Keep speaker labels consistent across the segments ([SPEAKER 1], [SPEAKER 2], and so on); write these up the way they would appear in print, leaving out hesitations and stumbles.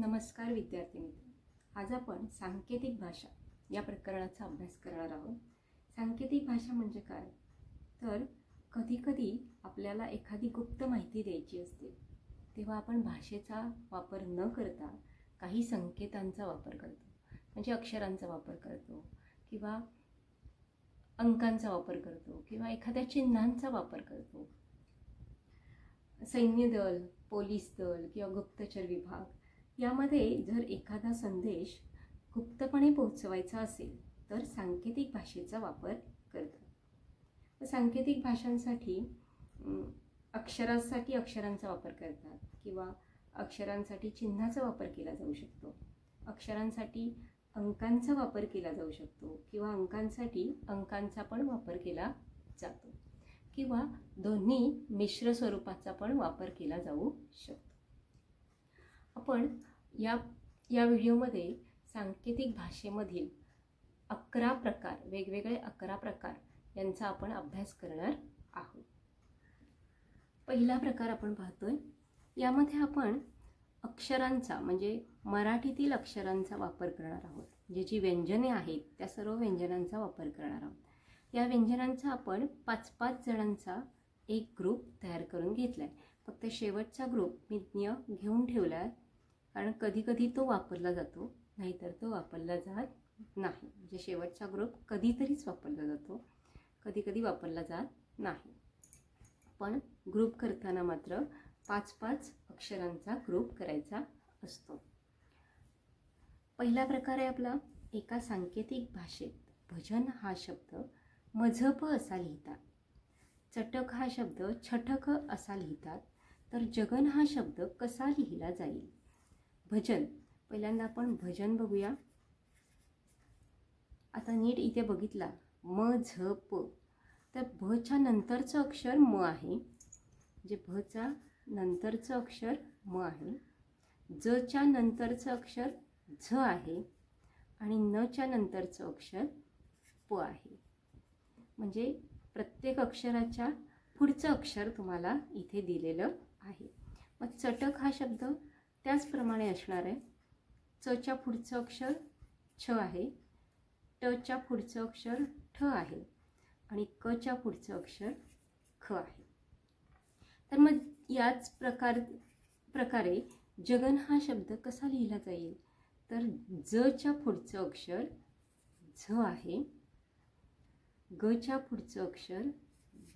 [SPEAKER 1] नमस्कार विद्यार्थी मित्र. आज आपण सांकेतिक भाषा या प्रकरणाचा अभ्यास करणार आहोत. सांकेतिक भाषा म्हणजे काय? तर कधी-कधी आपल्याला एखादी गुप्त माहिती द्यायची असते, तेव्हा आपण भाषेचा वापर न करता काही संकेतांचा वापर करतो. म्हणजे अक्षरांचा वापर करतो किंवा अंकांचा वापर करतो किंवा एखाद्या चिन्हांचा वापर करतो. सैन्य दल, पोलीस दल किंवा गुप्तचर विभाग यामध्ये जर एखादा संदेश गुप्तपणे पोहोचवायचा असेल तर सांकेतिक भाषेचा वापर करतात. सांकेतिक भाषांसाठी अक्षरांसाठी अक्षरांचा वापर करतात किंवा अक्षरांसाठी चिन्हाचा वापर केला जाऊ शकतो. अक्षरांसाठी अंकांचा वापर केला जाऊ शकतो किंवा अंकांसाठी अंकांचा पण वापर केला जातो किंवा दोन्ही मिश्र स्वरूपाचा पण वापर केला जाऊ शकतो. आपण या व्हिडिओमध्ये सांकेतिक भाषेमधील 11 प्रकार, वेगवेगळे 11 प्रकार यांचा आपण अभ्यास करणार आहोत. पहिला प्रकार आपण पाहतोय. यामध्ये आपण अक्षरांचा म्हणजे मराठीतील अक्षरांचा वापर करणार आहोत. जी व्यंजने आहेत त्या सर्व व्यंजनांचा वापर करणार आहोत. या व्यंजनांचा आपण 5-5 जणांचा एक ग्रुप तयार करून घेतलाय. फक्त शेवटचा ग्रुप मी घेऊन ठेवलाय कारण कधी-कधी तो वापरला जातो, नाहीतर तो वापरला जात नाही. म्हणजे शेवटचा ग्रुप कधीतरीच वापरला जातो, कधी-कधी वापरला जात नाही. पण ग्रुप करताना मात्र 5-5 अक्षरांचा ग्रुप करायचा असतो. पहिला प्रकार आहे आपला. एका सांकेतिक भाषेत भजन हा शब्द मजप असा लिहितात, चटक हा शब्द छटक असा लिहितात, तर जगन हा शब्द कसा लिहिला जाईल? भजन, पहिल्यांदा आपण भजन बघूया. आता नीट इथे बघितला म झ प, तर भच्या नंतरचं अक्षर म आहे, म्हणजे भचा नंतरचं अक्षर म आहे, जच्या नंतरचं अक्षर झ आहे आणि नच्या नंतरचं अक्षर प आहे. म्हणजे प्रत्येक अक्षराच्या पुढचं अक्षर तुम्हाला इथे दिलेलं आहे. मग चटक हा शब्द त्याचप्रमाणे असणार आहे. चच्या पुढचं अक्षर छ आहे, टच्या पुढचं अक्षर ठ आहे आणि कच्या पुढचं अक्षर ख आहे. तर मग याच प्रकारे जगन हा शब्द कसा लिहिला जाईल? तर जच्या पुढचं अक्षर झ आहे, गच्या पुढचं अक्षर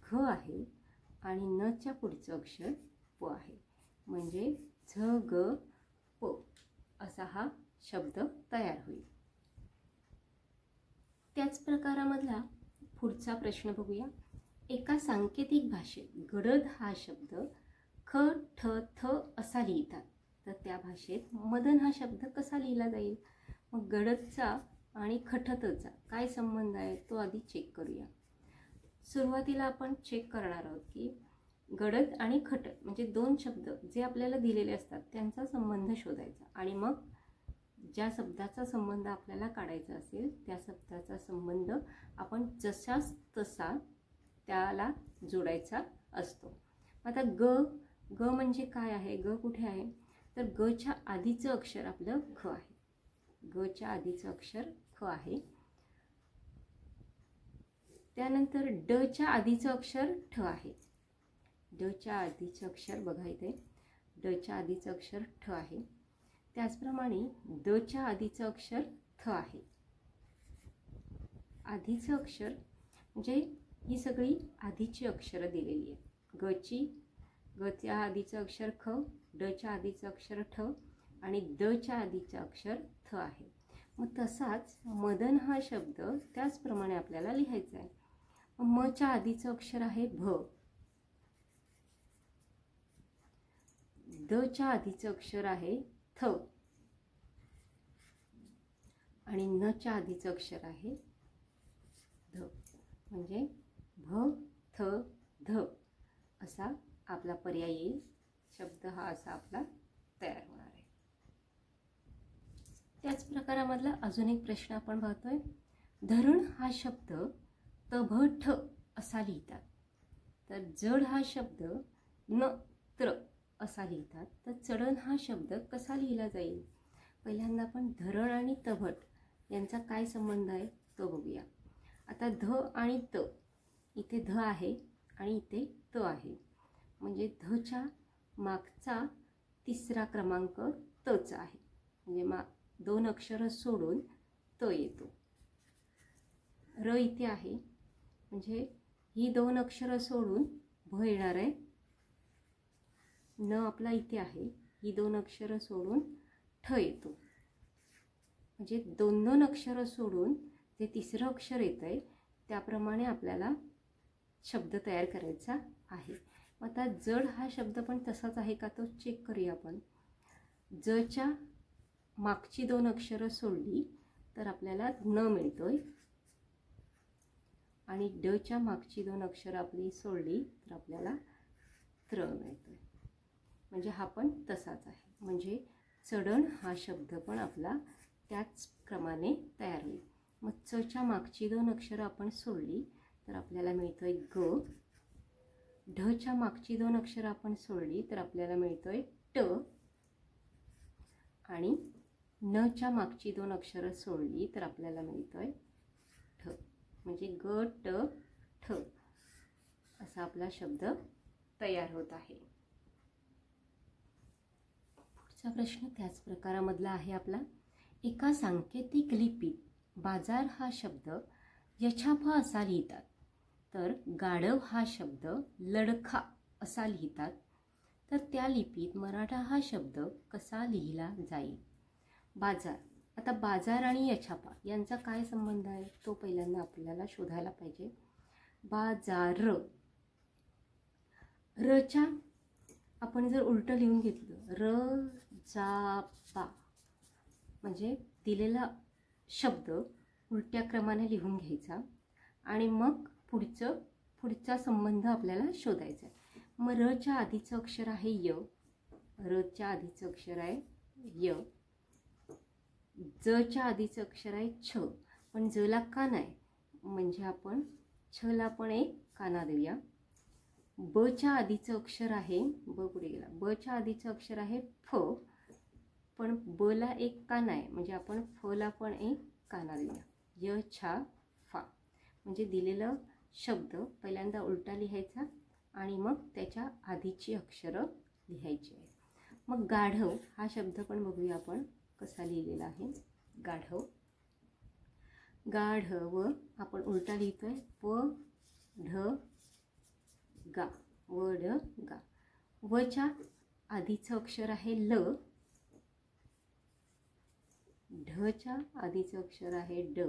[SPEAKER 1] घ आहे आणि नच्या पुढचं अक्षर प आहे. म्हणजे झ ग प असा हा शब्द तयार होईल. त्याच प्रकारामधला पुढचा प्रश्न बघूया. एका सांकेतिक भाषेत गडद हा शब्द ख ठ थ असा लिहितात, तर त्या भाषेत मदन हा शब्द कसा लिहिला जाईल? मग गडदचा आणि खठतचा काय संबंध आहे तो आधी चेक करूया. सुरुवातीला आपण चेक करणार आहोत की गडद आणि खटत म्हणजे दोन शब्द जे आपल्याला दिलेले असतात त्यांचा संबंध शोधायचा आणि मग ज्या शब्दाचा संबंध आपल्याला काढायचा असेल त्या शब्दाचा संबंध आपण जसाच तसा त्याला जोडायचा असतो. आता ग म्हणजे काय आहे? ग कुठे आहे? तर गच्या आधीचं अक्षर आपलं ख आहे, गच्या आधीचं अक्षर ख आहे. त्यानंतर डच्या आधीचं अक्षर ठ आहे, डच्या आधीचं अक्षर बघा इथे डच्या आधीचं अक्षर ठ आहे. त्याचप्रमाणे दच्या आधीचं अक्षर थ आहे. आधीचं अक्षर म्हणजे ही सगळी आधीची अक्षरं दिलेली आहेत. गच्या आधीचं अक्षर ख, डच्या आधीचं अक्षर ठ आणि दच्या आधीचं अक्षर थ आहे. मग तसाच मदन हा शब्द त्याचप्रमाणे आपल्याला लिहायचा आहे. मच्या आधीचं अक्षर आहे भ, दच्या आधीचं अक्षर आहे थ आणि नच्या आधीचं अक्षर आहे ध. म्हणजे भ थ ध असा आपला पर्याय येईल. शब्द हा असा आपला तयार होणार आहे. त्याच प्रकारामधला अजून एक प्रश्न आपण पाहतोय. धरण हा शब्द तभठ असा लिहितात, तर जड हा शब्द न त्र असा लिहितात, तर चढण हा शब्द कसा लिहिला जाईल? पहिल्यांदा आपण धरण आणि तभट यांचा काय संबंध आहे तो बघूया. आता ध आणि त, इथे ध आहे आणि इथे त आहे, म्हणजे धच्या मागचा तिसरा क्रमांक तचा आहे, म्हणजे 2 अक्षर सोडून त येतो. र इथे आहे, म्हणजे ही 2 अक्षर सोडून भ येणार आहे. न आपला इथे आहे, ही 2 अक्षर सोडून ठ येतो, म्हणजे 2 अक्षर सोडून जे तिसरं अक्षर येतं आहे त्याप्रमाणे आपल्याला शब्द तयार करायचा आहे. आता जड हा शब्द पण तसाच आहे का तो चेक करूया आपण. जच्या मागची 2 अक्षर सोडली तर आपल्याला न मिळतोय, आणि डच्या मागची 2 अक्षर आपली सोडली तर आपल्याला त्र मिळतोय, म्हणजे हा पण तसाच आहे. म्हणजे चढण हा शब्द पण आपला त्याच क्रमाने तयार होईल. मग चच्या मागची 2 अक्षर आपण सोडली तर आपल्याला मिळतोय ग. ढच्या मागची 2 अक्षर आपण सोडली तर आपल्याला मिळतोय ट, आणि नच्या मागची 2 अक्षर सोडली तर आपल्याला मिळतोय ठ, म्हणजे ग ट ठ असा आपला शब्द तयार होत आहे. पुढचा प्रश्न त्याच प्रकारामधला आहे आपला. एका सांकेतिक लिपीत बाजार हा शब्द यछापा असा लिहितात, तर गाढव हा शब्द लडखा असा लिहितात, तर त्या लिपीत मराठा हा शब्द कसा लिहिला जाईल? बाजार. आता बाजार आणि यछापा यांचा काय संबंध आहे तो पहिल्यांदा आपल्याला शोधायला पाहिजे. बाजार, रच्या आपण जर उलटं लिहून घेतलं र जा पा, म्हणजे दिलेला शब्द उलट्या क्रमाने लिहून घ्यायचा आणि मग पुढचा संबंध आपल्याला शोधायचा आहे. मग रच्या आधीचं अक्षर आहे य, रच्या आधीचं अक्षर आहे य. जच्या आधीचं अक्षर आहे छ, पण जला काना आहे, म्हणजे आपण छला पण एक काना देऊया. बच्या आधीचं अक्षर आहे, ब कुठे गेला, बच्या आधीचं अक्षर आहे फ, पण बला एक काना आहे, म्हणजे आपण फला पण एक काना देऊया. य छा फा, म्हणजे दिलेलं शब्द पहिल्यांदा उलटा लिहायचा आणि मग त्याच्या आधीची अक्षरं लिहायची आहे. मग गाढव हा शब्द पण बघूया आपण कसा लिहिलेला आहे. गाढव, गाढव आपण उलटा लिहितोय व ढ गा, व ढ गा. वच्या आधीचं अक्षर आहे ल, ढच्या आधीचं अक्षर आहे ड,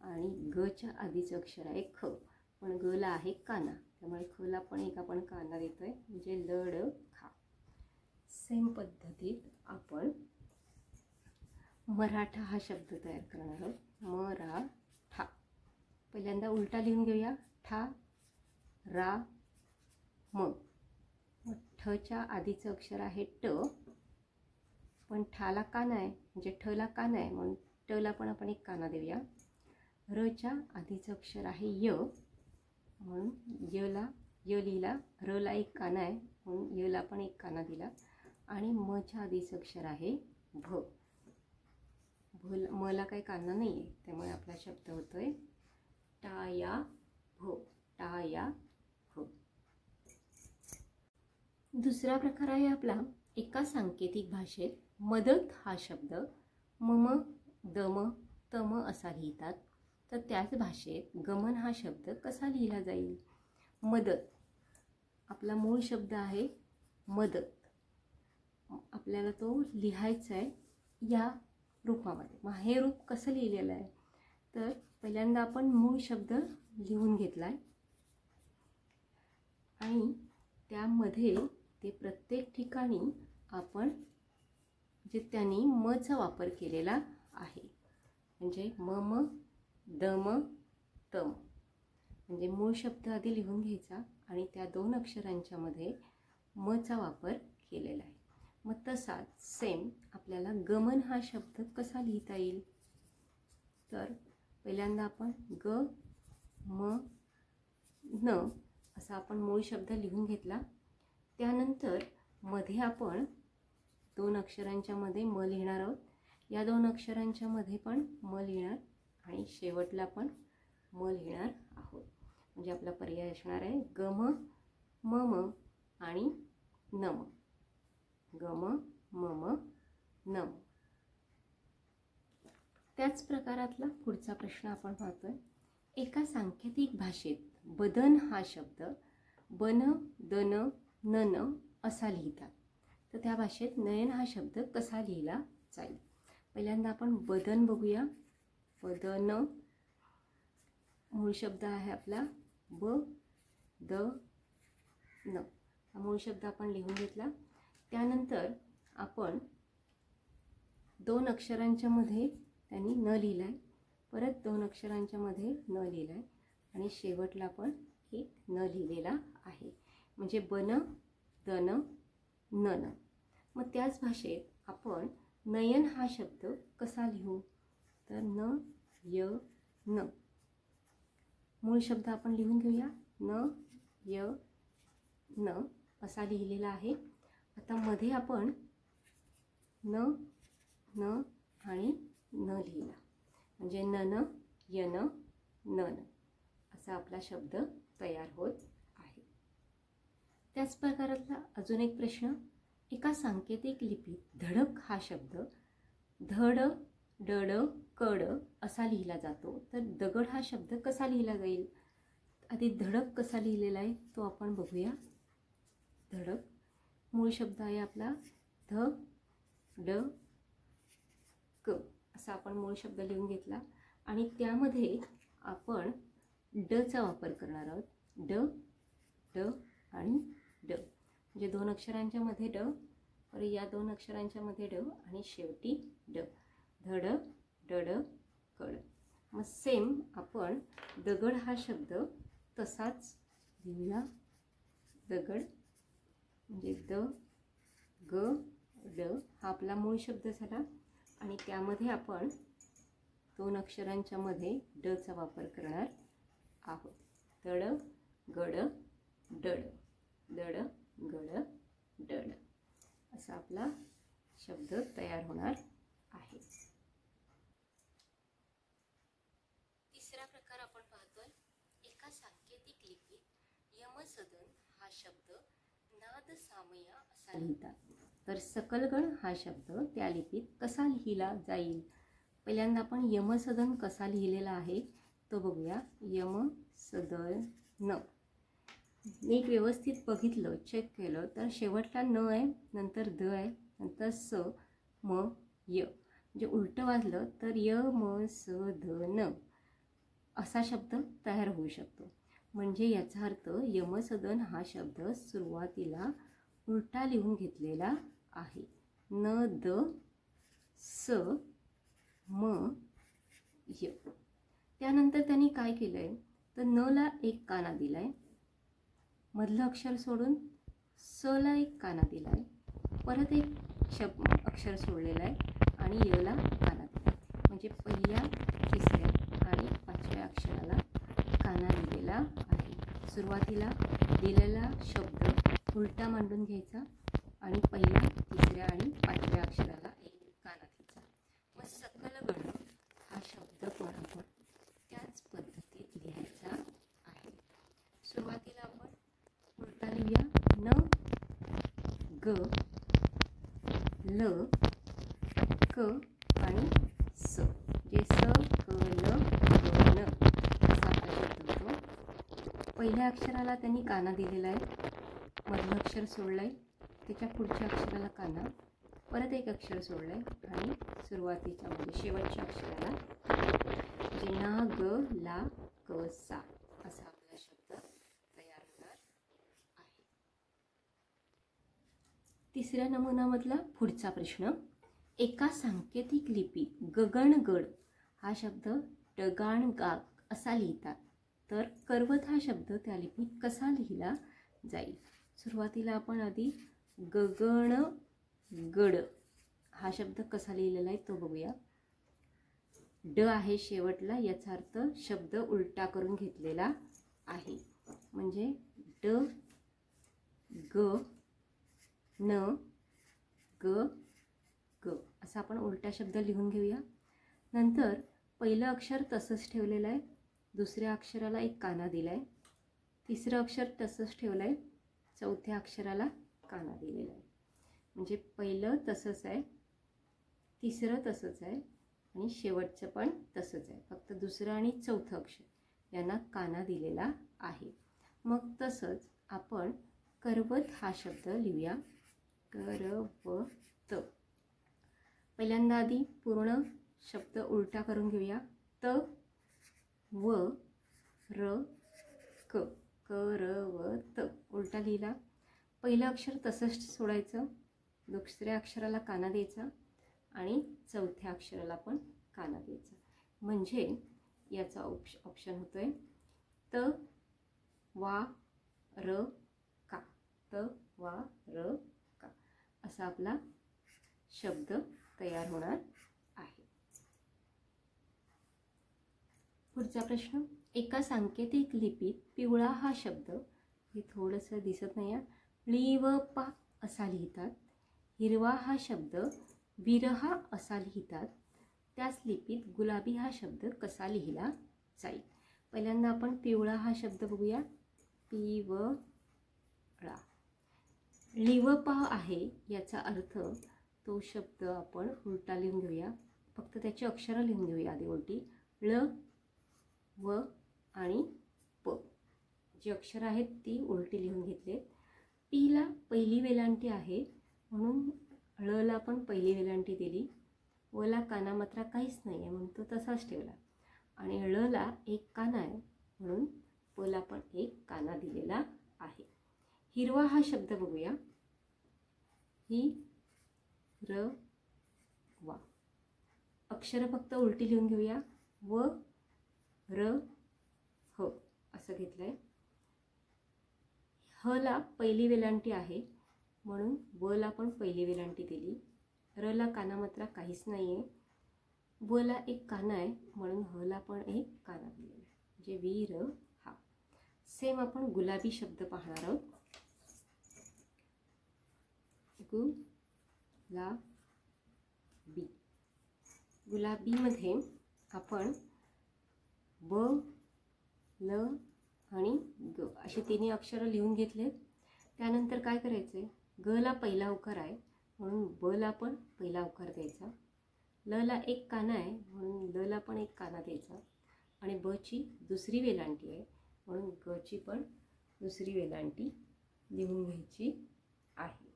[SPEAKER 1] आणि गच्या आधीचं अक्षर आहे ख, पण गला आहे काना, त्यामुळे खला पण एक आपण काना देतोय, म्हणजे लड खा. सेम पद्धतीत आपण मराठा हा शब्द तयार करणार आहोत. मराठा पहिल्यांदा उलटा लिहून घेऊया. ठा रा म, ठच्या आधीचं अक्षर आहे ट, पण ठाला काना आहे, म्हणजे ठला काना आहे, म्हणून टला पण आपण एक काना देऊया. रच्या आधीचं अक्षर आहे य, म्हणून यला य लिहिला, रला एक काना आहे म्हणून यला पण एक काना दिला, आणि मच्या आधीचं अक्षर आहे भ, मला काही काना नाही आहे, त्यामुळे आपला शब्द होतोय टाया भ, टाया भ. दुसरा प्रकार आहे आपला. एका सांकेतिक भाषेत मदत हा शब्द मम दम तम असा लिहितात, तर त्याच भाषेत गमन हा शब्द कसा लिहिला जाईल? मदत आपला मूळ शब्द आहे मदत, आपल्याला तो लिहायचा आहे या रूपामध्ये. मग हे रूप कसं लिहिलेलं आहे तर पहिल्यांदा आपण मूळ शब्द लिहून घेतला आहे आणि त्यामध्ये ते प्रत्येक ठिकाणी आपण जे त्यांनी मचा वापर केलेला आहे, म्हणजे मम दम तम, म्हणजे मूळ शब्द आधी लिहून घ्यायचा आणि त्या 2 अक्षरांच्या मध्ये मचा वापर केलेला आहे. मग तसाच सेम आपल्याला गमन हा शब्द कसा लिहिता येईल तर पहिल्यांदा आपण ग म न असा आपण मूळ शब्द लिहून घेतला, त्यानंतर मध्ये आपण दोन अक्षरांच्या मध्ये म लिहिणार आहोत. या दोन अक्षरांच्या मध्ये पण म लिहिणार आणि शेवटला पण म लिहिणार आहोत. म्हणजे आपला पर्याय असणार आहे गम मम आणि नम. गम मम नम. त्याच प्रकारातला पुढचा प्रश्न आपण पाहतोय. एका सांकेतिक भाषेत बदन हा शब्द बन दन नन असा लिहितात, तर त्या भाषेत नयन हा शब्द कसा लिहिला जाईल? पहिल्यांदा आपण बदन बघूया. बदन मूळ शब्द आहे आपला ब द न. हा मूळ शब्द आपण लिहून घेतला. त्यानंतर आपण दोन अक्षरांच्या मध्ये त्यांनी न लिहिलाय, परत दोन अक्षरांच्या मध्ये न लिहिलाय आणि शेवटला पण एक न लिहिलेला आहे. म्हणजे बन दन नन. मग त्याच भाषेत आपण नयन हा शब्द कसा लिहू? तर न य न. मूळ शब्द आपण लिहून घेऊया. न य न असा लिहिलेला आहे. आता मध्ये आपण न न आणि न लिहिला, म्हणजे नन यन नन असा आपला शब्द तयार होत आहे. त्याच प्रकारातला अजून एक प्रश्न. एका सांकेतिक लिपीत धडक हा शब्द धड डड कड असा लिहिला जातो, तर दगड हा शब्द कसा लिहिला जाईल? आधी धडक कसा लिहिलेला आहे तो आपण बघूया. धडक मूळ शब्द आहे आपला ध ड क असा आपण मूळ शब्द लिहून घेतला आणि त्यामध्ये आपण ड चा वापर करणार आहोत. ड ड आणि ड. म्हणजे दोन अक्षरांच्या मध्ये ड, तर या दोन अक्षरांच्या मध्ये ड आणि शेवटी ड. धड डड कड. मग सेम आपण दगड हा शब्द तसाच लिहूया. दगड म्हणजे द ग ड हा आपला मूळ शब्द झाला आणि त्यामध्ये आपण दोन अक्षरांच्या मध्ये ड चा वापर करणार आहोत. दड गड डड. दड गड डड असा आपला शब्द तयार होणार आहे. तिसरा प्रकार आपण पाहतोय. एका सांकेतिक लिपीत यमसदन हा शब्द नाद सामया असा लिहितात, तर सकलगण हा शब्द त्या लिपीत कसा लिहिला जाईल? पहिल्यांदा आपण यमसदन कसा लिहिलेला आहे तो बघूया. यमसदन. एक व्यवस्थित बघितलं, चेक केलं तर शेवटला न आहे, नंतर द आहे, नंतर स म य. म्हणजे उलटं वाजलं तर य म स ध न असा शब्द तयार होऊ शकतो. म्हणजे याचा अर्थ यमसदन हा शब्द सुरुवातीला उलटा लिहून घेतलेला आहे. न द स म य. त्यानंतर त्यांनी काय केलंय तर न ला एक काना दिलाय, मधलं अक्षर सोडून स ला एक काना दिलाय, परत एक अक्षर सोडलेलं आहे आणि य ला काना दिला. म्हणजे पहिल्या, तिसऱ्या आणि पाचव्या अक्षराला काना दिलेला आहे. सुरुवातीला दिलेला शब्द उलटा मांडून घ्यायचा आणि पहिल्या, तिसऱ्या आणि पाचव्या अक्षराला एक काना द्यायचा. मग सकलगण हा शब्द पण आपण त्याच पद्धतीत लिहायचा आहे. सुरुवातीला आपण उलटा लिहूया. न ग ल क आणि स. जे स क ल ग न असा आपला शब्द होतो. पहिल्या अक्षराला त्यांनी काना दिलेला आहे, मधलं अक्षर सोडलंय, त्याच्या पुढच्या अक्षराला काना, परत एक अक्षर सोडलंय आणि सुरुवातीच्या म्हणजे शेवटच्या अक्षराला म्हणजे ना ग ला क सा असा आपला शब्द तयार होणार आहे. तिसऱ्या नमुन्यामधला पुढचा प्रश्न. एका सांकेतिक लिपीत गगनगड हा शब्द डगाण गाग असा लिहितात, तर करवत हा शब्द त्या लिपीत कसा लिहिला जाईल? सुरुवातीला आपण आधी गगनगड हा शब्द कसा लिहिलेला आहे तो बघूया. ड आहे शेवटला, याचा अर्थ शब्द उलटा करून घेतलेला आहे. म्हणजे ड ग न ग ग असा आपण उलटा शब्द लिहून घेऊया. नंतर पहिलं अक्षर तसंच ठेवलेलं आहे, दुसऱ्या अक्षराला एक काना दिला आहे, तिसरं अक्षर तसंच ठेवलं आहे, चौथ्या अक्षराला काना दिलेला आहे. म्हणजे पहिलं तसंच आहे, तिसरं तसंच आहे आणि शेवटचं पण तसंच आहे, फक्त दुसरं आणि चौथं अक्षर यांना काना दिलेला आहे. मग तसंच आपण करवत हा शब्द लिहूया. करवत. पहिल्यांदा आधी पूर्ण शब्द उलटा करून घेऊया. त व र क, करवत. उलटा लिहिला. पहिलं अक्षर तसंच सोडायचं, दुसऱ्या अक्षराला काना द्यायचा आणि चौथ्या अक्षराला पण काना द्यायचा. म्हणजे याचा ऑप्शन होतोय त वा र का. त वा र का असा आपला शब्द तयार होणार आहे. पुढचा प्रश्न. एका सांकेतिक लिपीत पिवळा हा शब्द, हे थोडंसं दिसत नाही आहे, ळी व पा असा लिहितात. हिरवा हा शब्द विरहा असा लिहितात. त्याच लिपीत गुलाबी हा शब्द कसा लिहिला जाईल? पहिल्यांदा आपण पिवळा हा शब्द बघूया. पिवळा. लिवपा आहे याचा अर्थ तो शब्द आपण उलटा लिहून घेऊया. फक्त त्याची अक्षरं लिहून घेऊया आधी उलटी. ळ व आणि प जी अक्षरं आहेत ती उलटी लिहून घेतलेत. पीला पहिली वेलांटी आहे म्हणून ळला पण पहिली वेलांटी दिली. वला काना मात्रा काहीच नाही आहे म्हणून तो तसाच ठेवला. आणि ळला एक काना आहे म्हणून पला पण एक काना दिलेला आहे. हिरवा हा शब्द बघूया. ही र वा. अक्षर फक्त उलटी लिहून घेऊया. व र ह असं घेतलंय. ह ला पहिली वेलांटी आहे म्हणून व ला पण पहिली वेलांटी दिली. र ला काना मात्रा काहीच नाही आहे. व ला एक काना आहे म्हणून ह ला पण एक काना दिलेला आहे. म्हणजे वी र हा. सेम आपण गुलाबी शब्द पाहणार आहोत. गुलाबी. गुलाबीमध्ये आपण ब ल आणि ग असे तिन्ही अक्षरं लिहून घेतलेत. त्यानंतर काय करायचे, ग ला पहिला उकार आहे म्हणून ब ला पण पहिला उकार द्यायचा. ल ला एक काना आहे म्हणून ल ला पण एक काना द्यायचा. आणि ब ची दुसरी वेलांटी आहे म्हणून ग ची पण दुसरी वेलांटी लिहून घ्यायची आहे.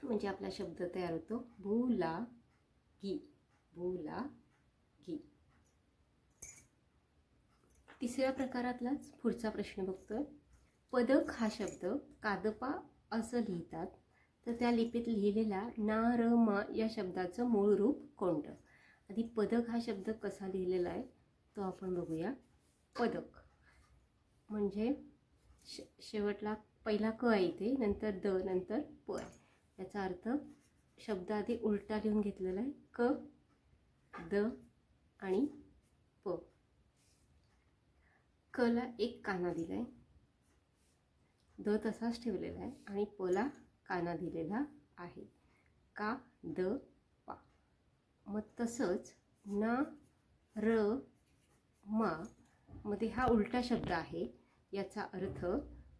[SPEAKER 1] म्हणजे आपला शब्द तयार होतो भुलागी. भुलागी. तिसऱ्या प्रकारातलाच पुढचा प्रश्न बघतोय. पदक हा शब्द कादपा असं लिहितात, तर त्या लिपीत लिहिलेल्या ना र मा या शब्दाचं मूळ रूप कोणतं? आधी पदक हा शब्द कसा लिहिलेला आहे तो आपण बघूया. पदक म्हणजे शेवटला पहिला क आहे इथे, नंतर द, नंतर प आहे. याचा अर्थ शब्द आधी उलटा लिहून घेतलेला आहे. क द आणि प. क ला एक काना दिलाय, द तसाच ठेवलेला आहे आणि प ला काना दिलेला आहे. का द पा. मग तसंच ना र मा मध्ये हा उलटा शब्द आहे. याचा अर्थ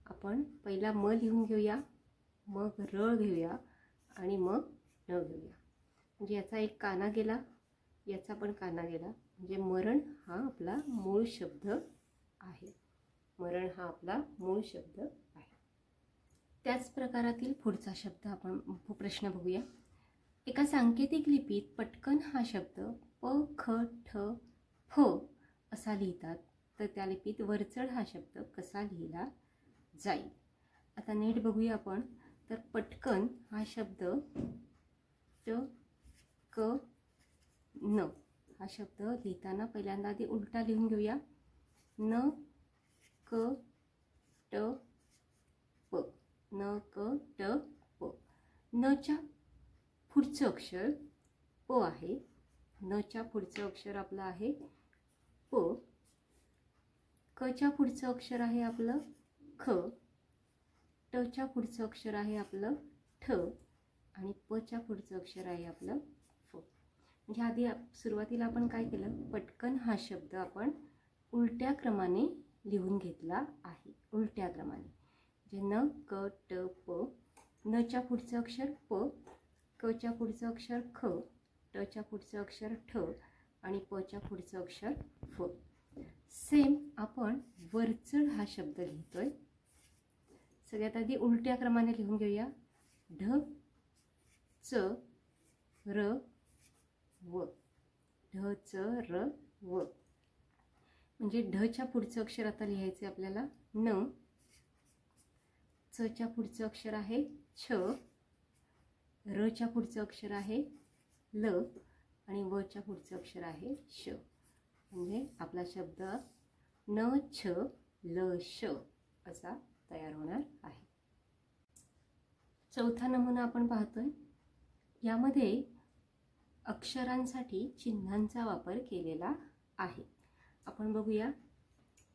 [SPEAKER 1] आपण पहिला म लिहून घेऊया, मग र घेऊया आणि मग न घेऊया. म्हणजे याचा एक काना गेला, याचा पण काना गेला. म्हणजे मरण हा आपला मूळ शब्द आहे. मरण हा आपला मूळ शब्द आहे. त्याच प्रकारातील पुढचा शब्द आपण प्रश्न बघूया. एका सांकेतिक लिपीत पटकन हा शब्द प ख ठ फ असा लिहितात, तर त्या लिपीत वरचढ हा शब्द कसा लिहिला जाईल? आता नीट बघूया आपण. तर पटकन हा शब्द ट क न हा शब्द लिहिताना पहिल्यांदा आधी उलटा लिहून घेऊया. न क ट प. न क ट प. न च्या पुढचं अक्षर प आहे. न च्या पुढचं अक्षर आपलं आहे प. क च्या पुढचं अक्षर आहे आपलं ख. ट च्या पुढचं अक्षर आहे आपलं ठ. आणि पच्या पुढचं अक्षर आहे आपलं फ. म्हणजे आधी सुरुवातीला आपण काय केलं, पटकन हा शब्द आपण उलट्या क्रमाने लिहून घेतला आहे. उलट्या क्रमाने म्हणजे न, क, ट, प. नच्या पुढचं अक्षर प, कच्या पुढचं अक्षर ख, टच्या पुढचं अक्षर ठ आणि पच्या पुढचं अक्षर फ. सेम आपण वरचढ हा शब्द लिहितोय. सगळ्यात आधी उलट्या क्रमाने लिहून घेऊया. ढ, च, र, व. ढ, च, र, व. म्हणजे ढच्या पुढचं अक्षर आता लिहायचं आपल्याला न. चच्या पुढचं अक्षर आहे छ. रच्या पुढचं अक्षर आहे ल आणि वच्या पुढचं अक्षर आहे श. म्हणजे आपला शब्द न, छ, ल, श असा तयार होणार आहे. चौथा नमुना आपण पाहतोय. यामध्ये अक्षरांसाठी चिन्हांचा वापर केलेला आहे. आपण बघूया.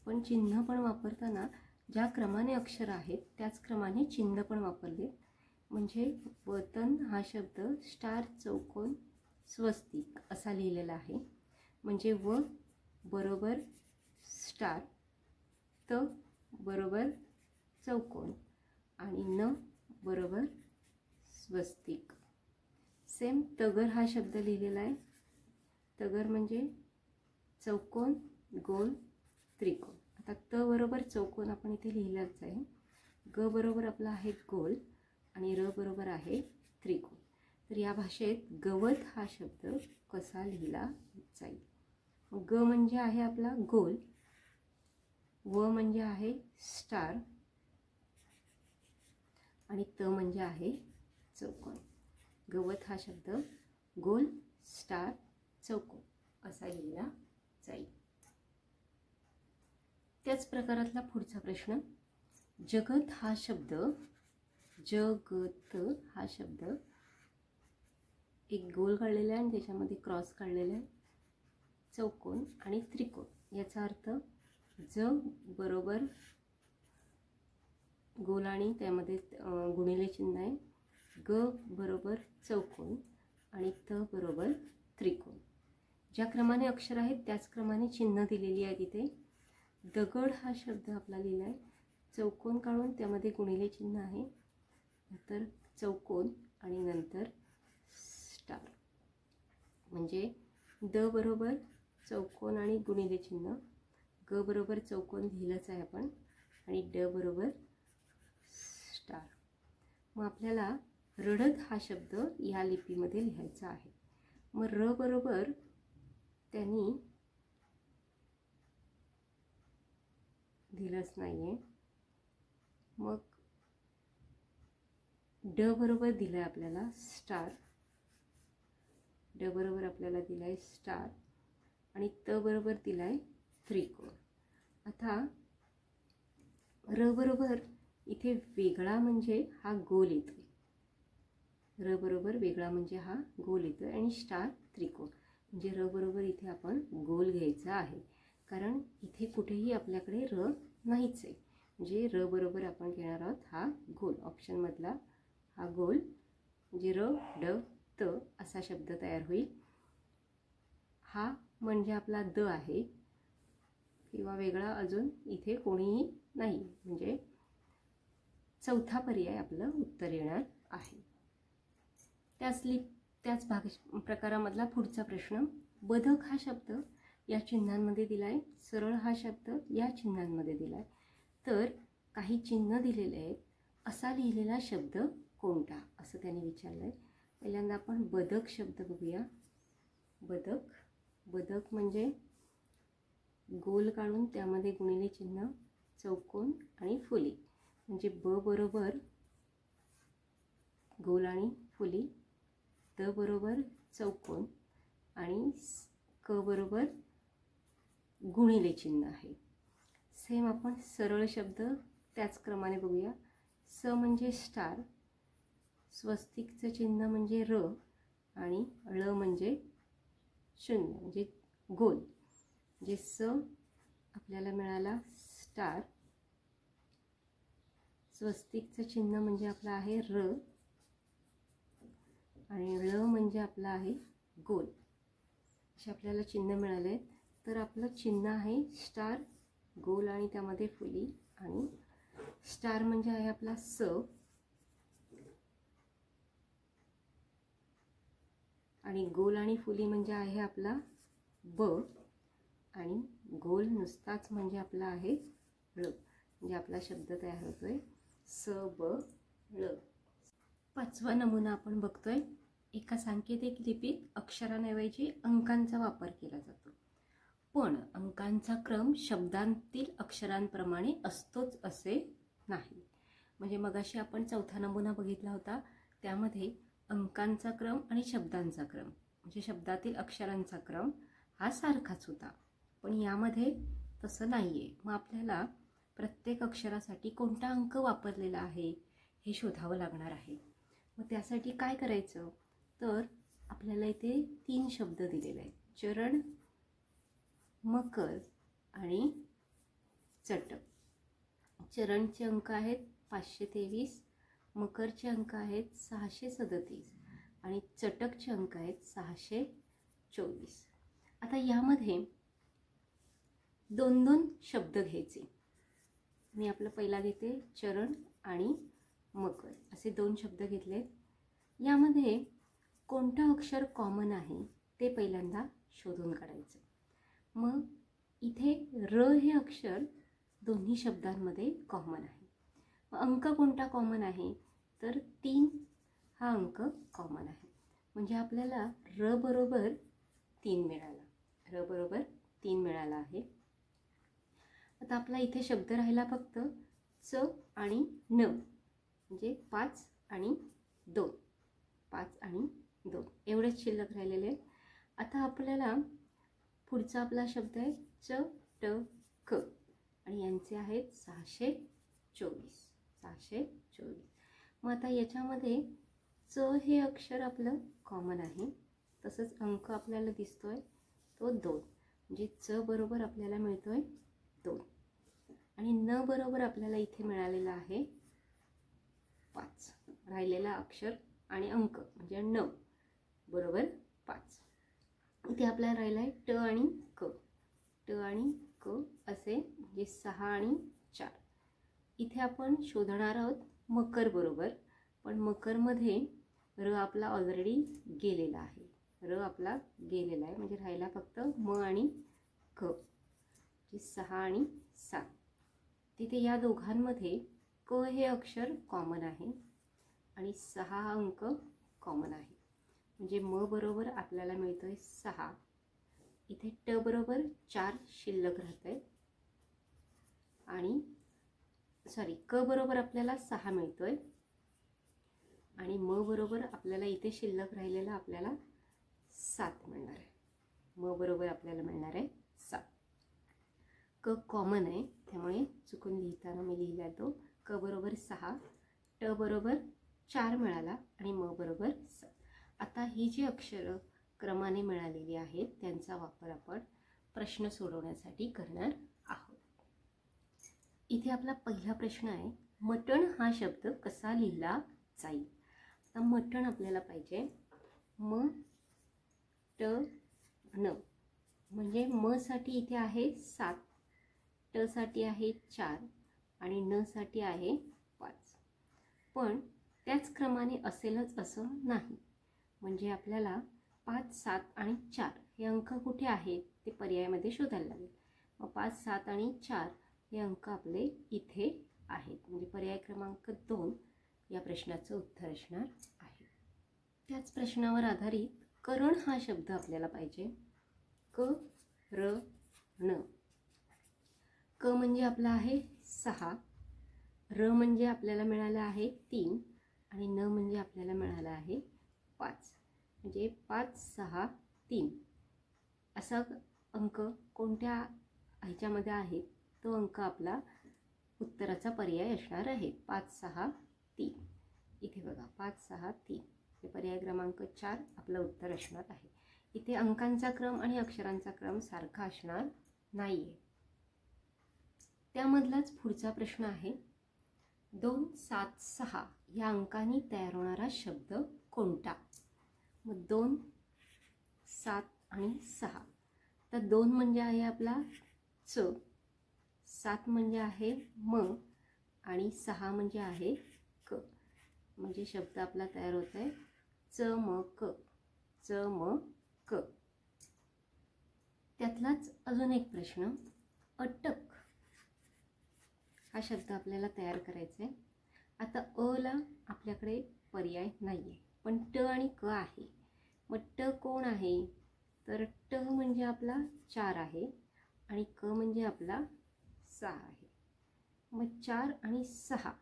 [SPEAKER 1] पण चिन्ह पण वापरताना ज्या क्रमाने अक्षर आहेत त्याच क्रमाने चिन्ह पण वापरले. म्हणजे वतन हा शब्द स्टार, चौकोन, स्वस्तिक असा लिहिलेला आहे. म्हणजे व बरोबर स्टार, त बरोबर चौकोन आणि न बरोबर स्वस्तिक. सेम तगर हा शब्द लिहिलेला आहे. तगर म्हणजे चौकोन, गोल, त्रिकोण. आता त बरोबर चौकोन आपण इथे लिहिलाच आहे. ग बरोबर आपला आहे गोल आणि र बरोबर आहे त्रिकोण. तर या भाषेत गवत हा शब्द कसा लिहिला जाईल. ग म्हणजे आहे आपला गोल, व म्हणजे आहे स्टार आणि त म्हणजे आहे चौकोन. गवत हा शब्द गोल, स्टार, चौकोन असा लिहिला जाईल. त्याच प्रकारातला पुढचा प्रश्न. जगत हा शब्द, जगत हा शब्द एक गोल काढलेला आहे आणि त्याच्यामध्ये क्रॉस काढलेला आहे, चौकोन आणि त्रिकोण. याचा अर्थ ज बरोबर गोल आणि त्यामध्ये गुणिले चिन्ह आहे, ग बरोबर चौकोन आणि त बरोबर त्रिकोण. ज्या क्रमाने अक्षर आहेत त्याच क्रमाने चिन्ह दिलेली आहे तिथे. दगड हा शब्द आपला लिहिला आहे. चौकोन काढून त्यामध्ये गुणिले चिन्ह आहे, नंतर चौकोन आणि नंतर स्टार. म्हणजे द बरोबर चौकोन आणि गुणिले चिन्ह, ग बरोबर चौकोन लिहिलंच आहे आपण आणि ड बरोबर स्टार. मग आपल्याला रडत हा शब्द या लिपीमध्ये लिहायचा आहे. मग र बरोबर त्यांनी दिलंच नाही आहे. मग ड बरोबर दिलं आहे आपल्याला स्टार, ड बरोबर आपल्याला दिलं आहे स्टार आणि त बरोबर दिला आहे त्रिकोण. आता र बरोबर इथे वेगळा म्हणजे हा गोल येतो. र बरोबर वेगळा म्हणजे हा गोल येतो आणि स्टार त्रिकोण. म्हणजे र बरोबर इथे आपण गोल घ्यायचा आहे, कारण इथे कुठेही आपल्याकडे र नाहीच आहे. म्हणजे र बरोबर आपण घेणार आहोत हा गोल, ऑप्शनमधला हा गोल. म्हणजे र, ड, त असा शब्द तयार होईल. हा म्हणजे आपला द आहे किंवा वेगळा अजून इथे कोणीही नाही. म्हणजे चौथा पर्याय आपलं उत्तर येणार आहे. त्याच प्रकारामधला पुढचा प्रश्न. बदक हा शब्द या चिन्हांमध्ये दिला आहे, सरळ हा शब्द या चिन्हांमध्ये दिला आहे. तर काही चिन्ह दिलेले आहेत, असा लिहिलेला शब्द कोणता असं त्यांनी विचारलं आहे. पहिल्यांदा आपण बदक शब्द बघूया. बदक, बदक म्हणजे गोल काढून त्यामध्ये गुणिले चिन्ह, चौकोन आणि फुली. म्हणजे ब बरोबर गोल आणि फुली, द बरोबर चौकोन आणि क बरोबर गुणिले चिन्ह आहे. सेम आपण सरळ शब्द त्याच क्रमाने बघूया. स म्हणजे स्टार, स्वस्तिकचं चिन्ह म्हणजे र आणि ळ म्हणजे शून्य म्हणजे गोल. म्हणजे स आपल्याला मिळाला स्टार, स्वस्तिकचं चिन्ह म्हणजे आपलं आहे र आणि ळ म्हणजे आपला आहे गोल. असे आपल्याला चिन्ह मिळाले. तर आपलं चिन्ह आहे स्टार, गोल आणि त्यामध्ये फुली. आणि स्टार म्हणजे आहे आपला स, आणि गोल आणि फुली म्हणजे आहे आपला ब, आणि गोल नुसताच म्हणजे आपला आहे ळ. म्हणजे आपला शब्द तयार होतोय स ब ळ. पाचवा नमुना आपण बघतोय. एका सांकेतिक लिपीत अक्षरांऐवजी अंकांचा वापर केला जातो, पण अंकांचा क्रम शब्दांतील अक्षरांप्रमाणे असतोच असे नाही. म्हणजे मगाशी आपण चौथा नमुना बघितला होता, त्यामध्ये अंकांचा क्रम आणि शब्दांचा क्रम म्हणजे शब्दातील अक्षरांचा क्रम हा सारखाच होता, पण यामध्ये तसं नाहीये. मग आपल्याला प्रत्येक अक्षरासाठी कोणता अंक वापरलेला आहे हे शोधावं लागणार आहे. मग त्यासाठी काय करायचं, तर आपल्याला इथे 3 शब्द दिलेले आहेत, चरण, मकर आणि चटक. चरणचे अंक आहेत 523, मकरचे अंक आहेत 637 आणि चटकचे अंक आहेत 624. आता यामध्ये 2-2 शब्द घ्यायचे. मी आपलं पहिला घेते चरण आणि मकर असे 2 शब्द घेतले. यामध्ये कोणतं अक्षर कॉमन आहे ते पहिल्यांदा शोधून काढायचं. मग इथे र हे अक्षर दोन्ही शब्दांमध्ये कॉमन आहे. मग अंक कोणता कॉमन आहे, तर 3 हा अंक कॉमन आहे. म्हणजे आपल्याला र बरोबर 3 मिळाला. र बरोबर 3 मिळाला आहे. आता आपला इथे शब्द राहिला फक्त च आणि न, म्हणजे 5 आणि 2. 5 आणि 2 एवढेच शिल्लक राहिलेले. आता आपल्याला पुढचा आपला शब्द आहे च ट क आणि यांचे आहेत 624. 624. मग आता याच्यामध्ये च हे अक्षर आपलं कॉमन आहे, तसंच अंक आपल्याला दिसतोय तो 2. म्हणजे च बरोबर आपल्याला मिळतोय 2 आणि न बरोबर आपल्याला इथे मिळालेला आहे 5. राहिलेला अक्षर आणि अंक म्हणजे न बरोबर 5. इथे आपल्याला राहिला आहे ट आणि क. ट आणि क असे म्हणजे 6 आणि 4. इथे आपण शोधणार आहोत मकर बरोबर, पण मकरमध्ये र आपला ऑलरेडी गेलेला आहे. र आपला गेलेला आहे म्हणजे राहिला फक्त म आणि क, म्हणजे 6 आणि 7. तिथे या दोघांमध्ये क हे अक्षर कॉमन आहे आणि 6 हा अंक कॉमन आहे. म्हणजे म बरोबर आपल्याला मिळतोय 6. इथे ट बरोबर 4 शिल्लक राहतंय आणि क बरोबर आपल्याला 6 मिळतोय आणि म बरोबर आपल्याला इथे शिल्लक राहिलेला आपल्याला 7 मिळणार आहे. म बरोबर आपल्याला मिळणार आहे 7. क कॉमन आहे त्यामुळे चुकून लिहिताना मी लिहिला तो क बरोबर 6, ट बरोबर 4 मिळाला आणि म बरोबर 7. आता ही जी अक्षरं क्रमाने मिळालेली आहेत त्यांचा वापर आपण प्रश्न सोडवण्यासाठी करणार आहोत. इथे आपला पहिला प्रश्न आहे, मटण हा शब्द कसा लिहिला जाईल. आता मटण आपल्याला पाहिजे म ट न, म्हणजे म साठी इथे आहे 7, ट साठी आहे 4 आणि न साठी आहे 5. पण त्याच क्रमाने असेलच असं नाही. म्हणजे आपल्याला 5, 7 आणि 4 हे अंक कुठे आहेत ते पर्यायामध्ये शोधायला लागेल. मग 5, 7 आणि 4 हे अंक आपले इथे आहेत. म्हणजे पर्याय क्रमांक 2 या प्रश्नाचं उत्तर असणार आहे. त्याच प्रश्नावर आधारित करण हा शब्द आपल्याला पाहिजे. क र न. क म्हणजे आपला आहे 6, र म्हणजे आपल्याला मिळाला आहे 3 आणि न म्हणजे आपल्याला मिळाला आहे 5. म्हणजे 5, 6, 3 असा अंक कोणत्या ह्याच्यामध्ये आहे तो अंक आपला उत्तराचा पर्याय असणार आहे. 5, 6, 3. इथे बघा 5, 6, 3 हे पर्याय क्रमांक 4 आपलं उत्तर असणार आहे. इथे अंकांचा क्रम आणि अक्षरांचा क्रम सारखा असणार नाहीये. त्यामधलाच पुढचा प्रश्न आहे 2, 7, 6 या अंकांनी तयार होणारा शब्द कोणता. मग 2, 7 आणि 6. तर 2 म्हणजे आहे आपला च, 7 म्हणजे आहे म आणि 6 म्हणजे आहे क. म्हणजे शब्द आपला तयार होत आहे चमक, चमक. त्यातलाच अजून एक प्रश्न, अटक हा शब्द आपल्याला तयार करायचा आहे. आता अ ला आपल्याकडे पर्याय नाही आहे, पण ट आणि क आहे. मग ट कोण आहे? तर ट म्हणजे आपला 4 आहे आणि क म्हणजे आपला 6 आहे. मग 4 आणि 6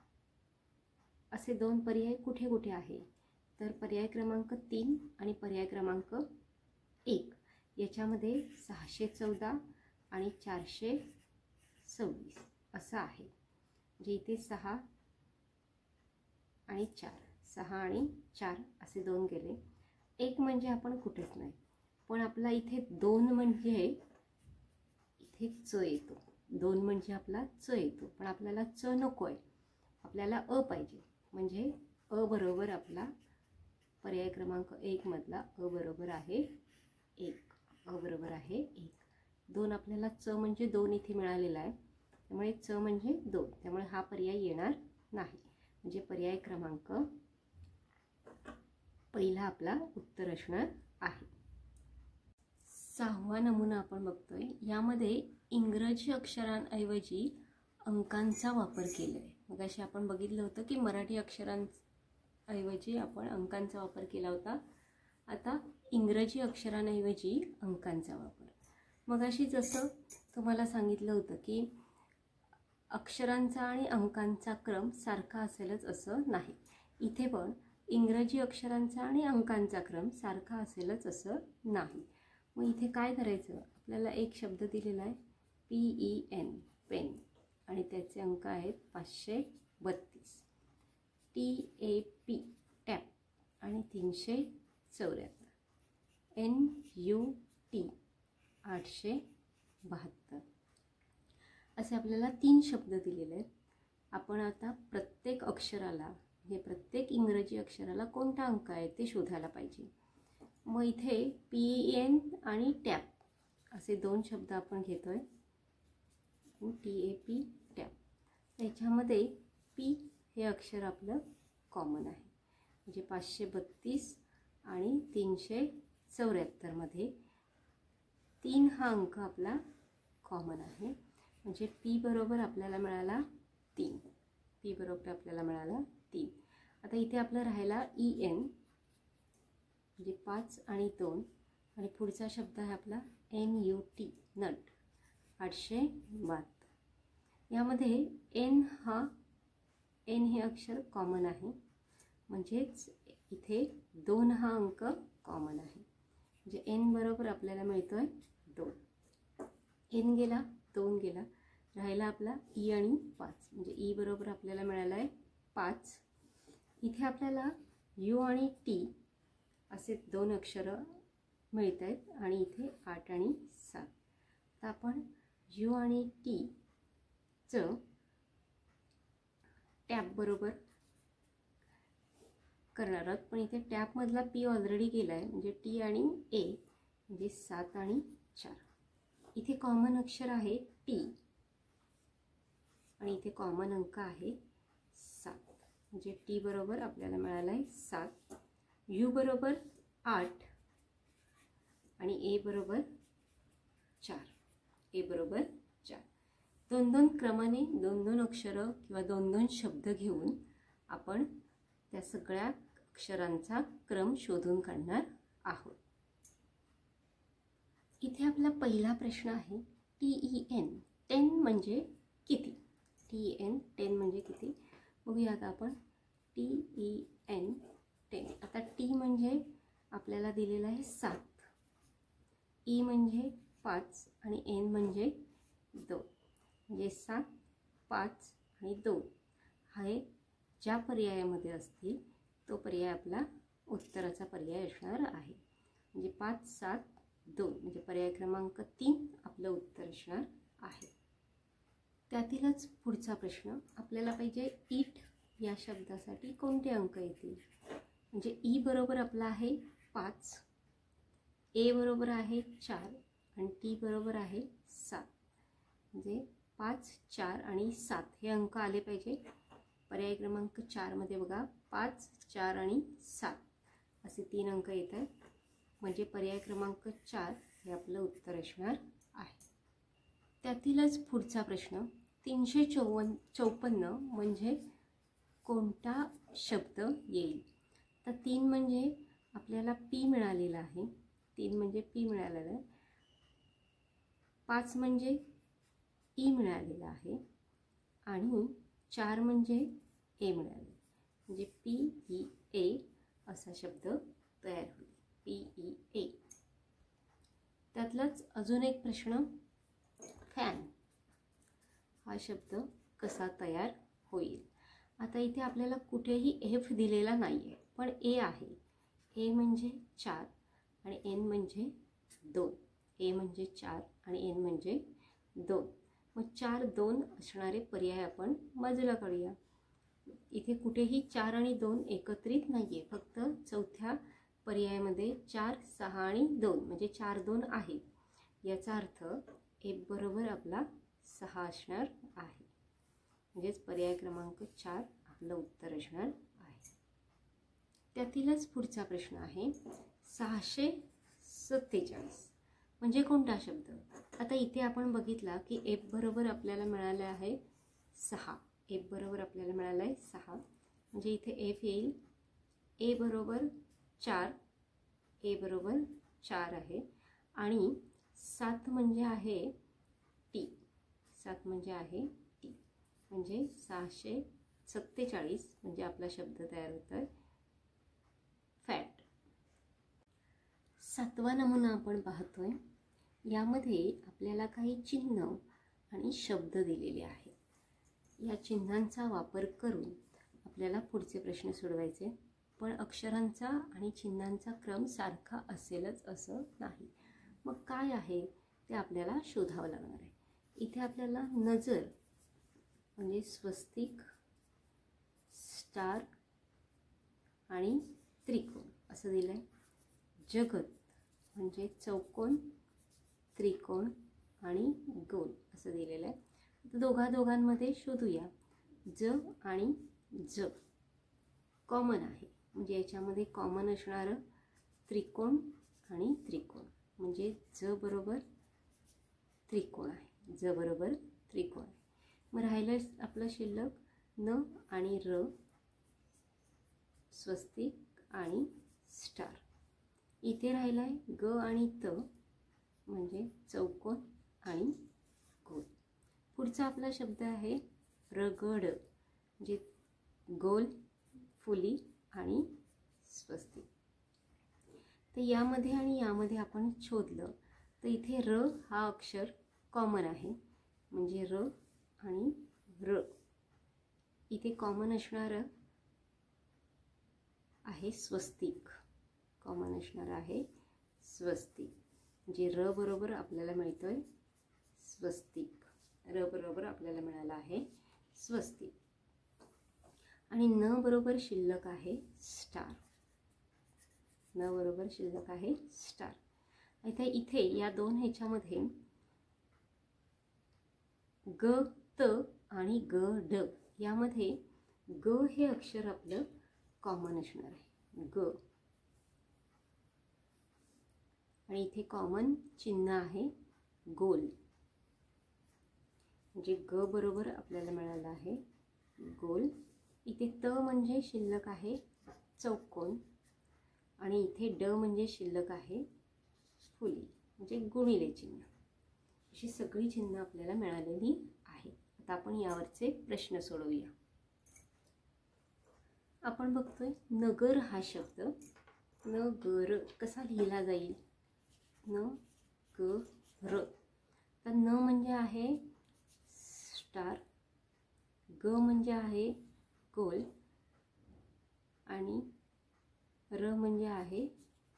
[SPEAKER 1] असे 2 पर्याय कुठे कुठे आहे? तर पर्याय क्रमांक 3 आणि पर्याय क्रमांक 1 याच्यामध्ये 614 आणि 426 असं आहे. म्हणजे इथे 6 आणि 4, 6 आणि 4 असे 2 गेले. 1 म्हणजे आपण कुठेच नाही, पण आपला इथे 2 म्हणजे इथे च येतो. 2 म्हणजे आपला च येतो, पण आपल्याला च नको आहे, आपल्याला अ पाहिजे. म्हणजे अ बरोबर आपला पर्याय क्रमांक 1 मधला अ बरोबर आहे 1. अ बरोबर आहे 1. 2 आपल्याला च म्हणजे 2 इथे मिळालेला आहे, त्यामुळे च म्हणजे 2, त्यामुळे हा पर्याय येणार नाही. म्हणजे पर्याय क्रमांक पहिला आपला उत्तर असणार आहे. 6वा नमुना आपण बघतोय. यामध्ये इंग्रजी अक्षरांऐवजी अंकांचा वापर केला आहे. मग अशी आपण बघितलं होतं की मराठी अक्षरांऐवजी आपण अंकांचा वापर केला होता. आता इंग्रजी अक्षरांऐवजी अंकांचा वापर. मग अशी जसं तुम्हाला सांगितलं होतं की अक्षरांचा आणि अंकांचा क्रम सारखा असेलच असं नाही. इथे पण इंग्रजी अक्षरांचा आणि अंकांचा क्रम सारखा असेलच असं नाही. मग इथे काय करायचं? आपल्याला एक शब्द दिलेला आहे PEN, पेन, आणि त्याचे अंक आहेत 532. TAP, टॅप, आणि 374. NUT 872. असे आपल्याला 3 शब्द दिलेले आहेत. आपण आता प्रत्येक अक्षराला, हे प्रत्येक इंग्रजी अक्षराला कोणता अंक आहे ते शोधायला पाहिजे. मग इथे PEN आणि टॅप असे 2 शब्द आपण घेतोय. TAP, tap. त्याच्यामध्ये P हे अक्षर आपलं कॉमन आहे. म्हणजे 532 आणि 374 मध्ये 3 हा अंक आपला कॉमन आहे. म्हणजे P बरोबर आपल्याला मिळाला 3. P बरोबर आपल्याला मिळाला 3. आता इथे आपलं राहिला EN, म्हणजे 5 आणि 2, आणि पुढचा शब्द आहे आपला NUT, नट, 872. यामध्ये N हे अक्षर कॉमन आहे, म्हणजेच इथे 2 हा अंक कॉमन आहे. म्हणजे N बरोबर आपल्याला मिळतोय 2. N गेला, 2 गेला, राहिला आपला E आणि 5. म्हणजे E बरोबर आपल्याला मिळाला आहे 5. इथे आपल्याला U आणि T असे 2 अक्षरं मिळत आहेत आणि इथे 8 आणि 7. तर आपण U आणि T चं टॅप बरोबर करणार आहोत, पण इथे टॅपमधला P ऑलरेडी गेला आहे. म्हणजे T आणि A म्हणजे 7 आणि 4. इथे कॉमन अक्षर आहे T आणि इथे कॉमन अंक आहे 7. म्हणजे T बरोबर आपल्याला मिळाला आहे 7. U बरोबर 8 आणि A बरोबर 4. A बरोबर 4. 2-2 क्रमाने 2-2 अक्षरं किंवा 2-2 शब्द घेऊन आपण त्या सगळ्या अक्षरांचा क्रम शोधून काढणार आहोत. इथे आपला पहिला प्रश्न आहे TEN. 10 म्हणजे किती? TEN 10 म्हणजे किती? बघूयात आपण. TEN 10. आता T म्हणजे आपल्याला दिलेला आहे 7, E म्हणजे 5 आणि N म्हणजे 2. म्हणजे 7, 5 आणि 2 हे ज्या पर्यायामध्ये असतील तो पर्याय आपला उत्तराचा पर्याय असणार आहे. म्हणजे 5, 7, 2 म्हणजे पर्याय क्रमांक 3 आपलं उत्तर असणार आहे. त्यातीलच पुढचा प्रश्न आपल्याला पाहिजे ईट या शब्दासाठी कोणते अंक येतील. म्हणजे ई बरोबर आपला आहे 5, ए बरोबर आहे 4 आणि टी बरोबर आहे 7. म्हणजे 5, 4 आणि 7 हे अंक आले पाहिजे. पर्याय क्रमांक 4 मध्ये बघा 5, 4 आणि 7 असे 3 अंक येत आहेत. म्हणजे पर्याय क्रमांक 4 हे आपलं उत्तर असणार आहे. त्यातीलच पुढचा प्रश्न 354 म्हणजे कोणता शब्द येईल. तर 3 म्हणजे आपल्याला पी मिळालेला आहे. 3 म्हणजे पी मिळालेला आहे. 5 म्हणजे ई मिळालेला आहे आणि 4 म्हणजे ए मिळाले. म्हणजे पी ई ए असा शब्द तयार होईल. पी ई ए. त्यातलाच अजून एक प्रश्न फॅन हा शब्द कसा तयार होईल. आता इथे आपल्याला कुठेही एफ दिलेला नाही आहे, पण ए आहे. ए म्हणजे 4 आणि एन म्हणजे 2. ए म्हणजे 4 आणि एन म्हणजे 2. मग 4, 2 असणारे पर्याय आपण बाजूला काढूया. इथे कुठेही 4 आणि 2 एकत्रित नाही आहे. फक्त चौथ्या पर्यायामध्ये 4, 6 आणि 2 म्हणजे 4, 2 आहे. याचा अर्थ एफ बरोबर आपला 6 असणार आहे. म्हणजेच पर्याय क्रमांक 4 आपलं उत्तर असणार आहे. त्यातीलच पुढचा प्रश्न आहे 647 म्हणजे कोणता शब्द. आता इथे आपण बघितला की एफ बरोबर आपल्याला मिळालं आहे 6. एफ बरोबर आपल्याला मिळालं आहे 6. म्हणजे इथे एफ येईल ए बरोबर 4. ए बरोबर 4 आहे आणि 7 म्हणजे आहे टी. 7 म्हणजे आहे टी. म्हणजे 647 म्हणजे आपला शब्द तयार होतोय फॅट. 7वा नमुना आपण पाहतोय. यामध्ये आपल्याला काही चिन्ह आणि शब्द दिलेले आहेत. या चिन्हांचा वापर करून आपल्याला पुढचे प्रश्न सोडवायचे. पण अक्षरांचा आणि चिन्हांचा क्रम सारखा असेलच असं नाही. मग काय आहे ते आपल्याला शोधावं लागणार आहे. इथे आपल्याला नजर म्हणजे स्वस्तिक, स्टार आणि त्रिकोण असं दिलं आहे. जगत म्हणजे चौकोन, त्रिकोण आणि गोल असं दिलेलं आहे. दोघांमध्ये शोधूया. ज आणि ज कॉमन आहे. म्हणजे याच्यामध्ये कॉमन असणारं त्रिकोण आणि त्रिकोण. म्हणजे ज बरोबर त्रिकोण आहे. ज बरोबर त्रिकोण आहे. मग राहिलं आपलं शिल्लक न आणि र, स्वस्तिक आणि स्टार. इथे राहिलं आहे ग आणि त म्हणजे चौकोन आणि गोल. पुढचा आपला शब्द आहे रगड म्हणजे गोल, फुली आणि स्वस्तिक. तर यामध्ये आणि यामध्ये आपण शोधलं तर इथे र हा अक्षर कॉमन आहे. म्हणजे र आणि र इथे कॉमन असणारं आहे स्वस्तिक. कॉमन असणार आहे स्वस्तिक. म्हणजे र बरोबर आपल्याला मिळतोय स्वस्तिक. र बरोबर आपल्याला मिळाला आहे स्वस्तिक. आणि न बरोबर शिल्लक आहे स्टार. न बरोबर शिल्लक आहे स्टार. आता इथे या दोन ह्याच्यामध्ये ग त आणि ग ड यामध्ये ग हे अक्षर आपलं कॉमन असणार आहे. ग आणि इथे कॉमन चिन्ह आहे गोल. म्हणजे ग बरोबर आपल्याला मिळालं आहे गोल. इथे त म्हणजे शिल्लक आहे चौकोन आणि इथे ड म्हणजे शिल्लक आहे फुली म्हणजे गुणिले चिन्ह. अशी सगळी चिन्ह आपल्याला मिळालेली आहेत. आता आपण यावरचे प्रश्न सोडवूया. आपण बघतोय नगर हा शब्द नगर कसा लिहिला जाईल. न ग र. तर न म्हणजे आहे स्टार, ग म्हणजे आहे गोल आणि र म्हणजे आहे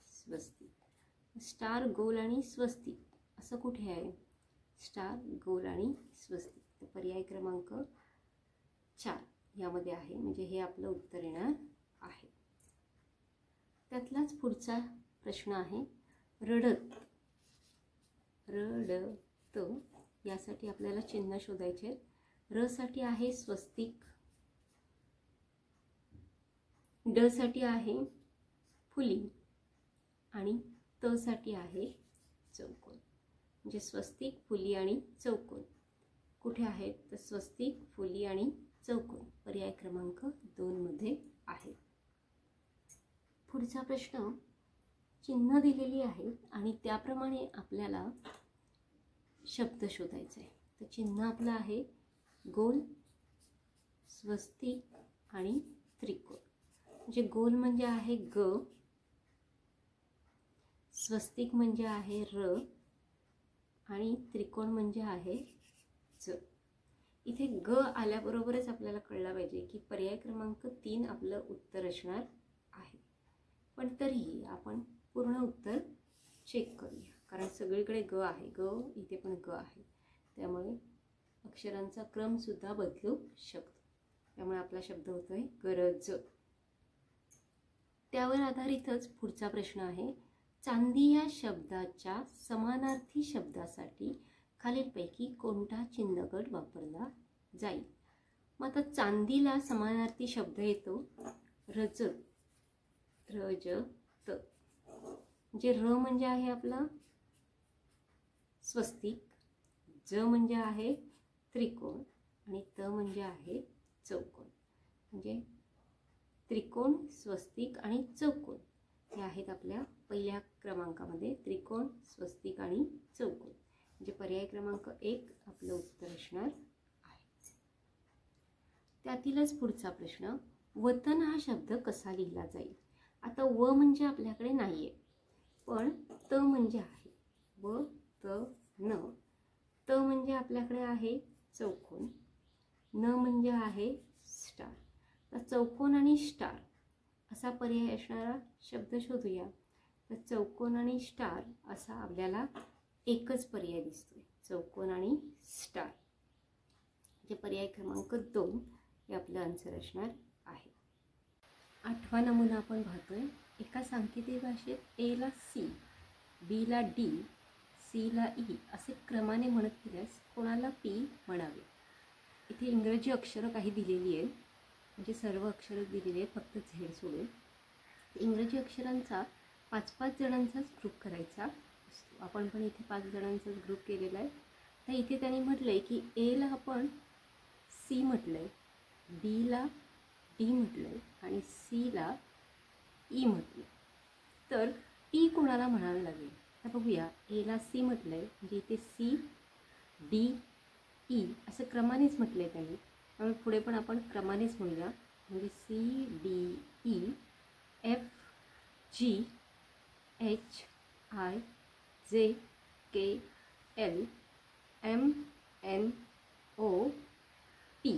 [SPEAKER 1] स्वस्तिक. स्टार, गोल आणि स्वस्तिक असं कुठे आहे. स्टार, गोल आणि स्वस्तिक. तर पर्याय क्रमांक 4 यामध्ये आहे. म्हणजे हे आपलं उत्तर येणार आहे. त्यातलाच पुढचा प्रश्न आहे रडत. रडत यासाठी आपल्याला चिन्ह शोधायचे. र साठी आहे स्वस्तिक, ड साठी आहे फुली आणि त साठी आहे चौकोन. म्हणजे स्वस्तिक, फुली आणि चौकोन कुठे आहेत? तर स्वस्तिक, फुली आणि चौकोन पर्याय क्रमांक 2 मध्ये आहे. पुढचा प्रश्न चिन्ह दिलेली आहेत आणि त्याप्रमाणे आपल्याला शब्द शोधायचा आहे. तर चिन्ह आपलं आहे गोल, स्वस्तिक आणि त्रिकोण. म्हणजे गोल म्हणजे आहे ग, स्वस्तिक म्हणजे आहे र आणि त्रिकोण म्हणजे आहे ज. इथे ग आल्याबरोबरच आपल्याला कळलं पाहिजे की पर्याय क्रमांक 3 आपलं उत्तर असणार आहे. पण तरीही आपण पूर्ण उत्तर चेक करूया, कारण सगळीकडे ग आहे, ग इथे पण ग आहे, त्यामुळे अक्षरांचा क्रम सुद्धा बदलू शकतो. त्यामुळे आपला शब्द होतोय गरज. त्यावर आधारितच पुढचा प्रश्न आहे चांदी या शब्दाच्या समानार्थी शब्दासाठी खालीलपैकी कोणता चिन्हगट वापरला जाईल? मग आता चांदीला समानार्थी शब्द येतो रजत. रजत म्हणजे र म्हणजे आहे आपला स्वस्तिक, ज म्हणजे आहे त्रिकोण आणि त म्हणजे आहे चौकोन. म्हणजे त्रिकोण, स्वस्तिक आणि चौकोन हे आहेत आपल्या पहिल्या क्रमांकामध्ये. त्रिकोण, स्वस्तिक आणि चौकोन म्हणजे पर्याय क्रमांक 1 आपलं उत्तर असणार आहे. त्यातीलच पुढचा प्रश्न वतन हा शब्द कसा लिहिला जाईल? आता व म्हणजे आपल्याकडे नाहीये, पण त म्हणजे आहे. व त न. त म्हणजे आपल्याकडे आहे चौकोन, न म्हणजे आहे स्टार. तर चौकोन आणि स्टार असा पर्याय असणारा शब्द शोधूया. तर चौकोन आणि स्टार असा आपल्याला एकच पर्याय दिसतोय, चौकोन आणि स्टार. म्हणजे पर्याय क्रमांक 2 हे आपलं आन्सर असणार आहे. 8वा नमुना आपण पाहतोय. एका सांकेतिक भाषेत ए ला सी, बी ला डी, सी ला ई असे क्रमाने म्हणत गेल्यास कोणाला पी म्हणावे? इथे इंग्रजी अक्षरं काही दिलेली आहेत, म्हणजे सर्व अक्षरं दिलेली आहेत फक्त झेड सोडून. इंग्रजी अक्षरांचा 5-5 जणांचाच ग्रुप करायचा असतो. आपण पण इथे 5 जणांचाच ग्रुप केलेला आहे. तर इथे त्यांनी म्हटलंय की एला आपण सी म्हटलंय, बीला डी म्हटलंय आणि सीला ई म्हटलंय. तर पी कोणाला म्हणावे लागेल? तर बघूया. एला सी म्हटलंय म्हणजे इथे सी डी ई असं क्रमानेच म्हटलंय त्यांनी, त्यामुळे पुढे पण आपण क्रमानेच म्हणूया. म्हणजे C D E F G H I J K L M N O P.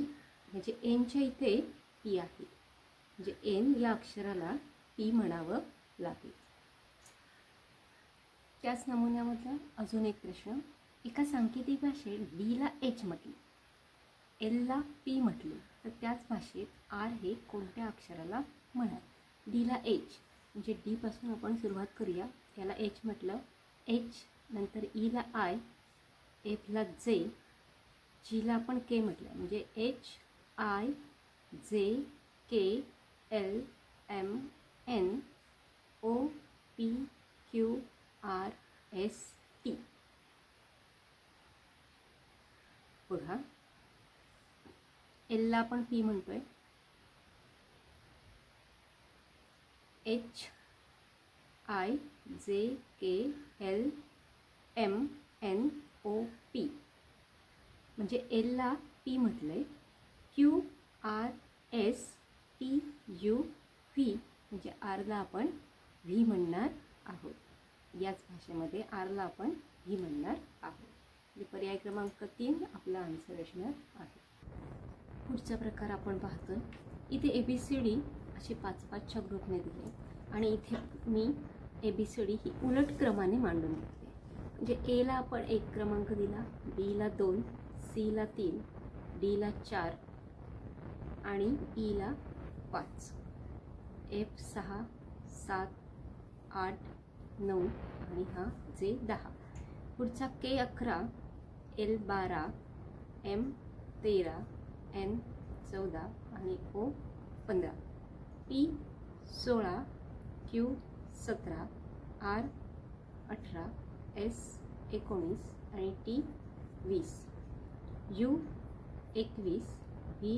[SPEAKER 1] म्हणजे एनच्या इथे पी आहे, म्हणजे एन या अक्षराला पी म्हणावं लागेल. त्याच नमुन्यामधला अजून एक प्रश्न. एका सांकेतिक भाषेत डीला एच म्हटले, एलला पी म्हटले, तर त्याच भाषेत आर हे कोणत्या अक्षराला म्हणाल? डीला एच म्हणजे डी पासून आपण सुरुवात करूया. त्याला एच म्हटलं, एच नंतर ईला आय, एफला जे, जीला आपण के म्हटलं म्हणजे H I J K L M N O P Q R S T. बघा, एलला आपण पी म्हणतोय, H I J K L M N O P म्हणजे एलला पी म्हटलंय. Q R S T U V म्हणजे आरला आपण व्ही म्हणणार आहोत. याच भाषेमध्ये आरला आपण व्ही म्हणणार आहोत. म्हणजे पर्याय क्रमांक 3 आपला आन्सर असणार आहे. पुढचा प्रकार आपण पाहतोय. इथे ABCD असे 5-5च्या ग्रुपने दिले आणि इथे मी ABCD ही उलट क्रमाने मांडून घेतली. म्हणजे एला आपण 1 क्रमांक दिला, बीला 2, सीला 3, डीला 4 आणि ईला 5, F 6, 7, 8, 9 आणि हा जे 10. पुढचा के 11, एल 12, एम 13, एन 14 आणि ओ 15, पी 16, क्यू 17, आर 18, एस 19 आणि T 20, you 21, V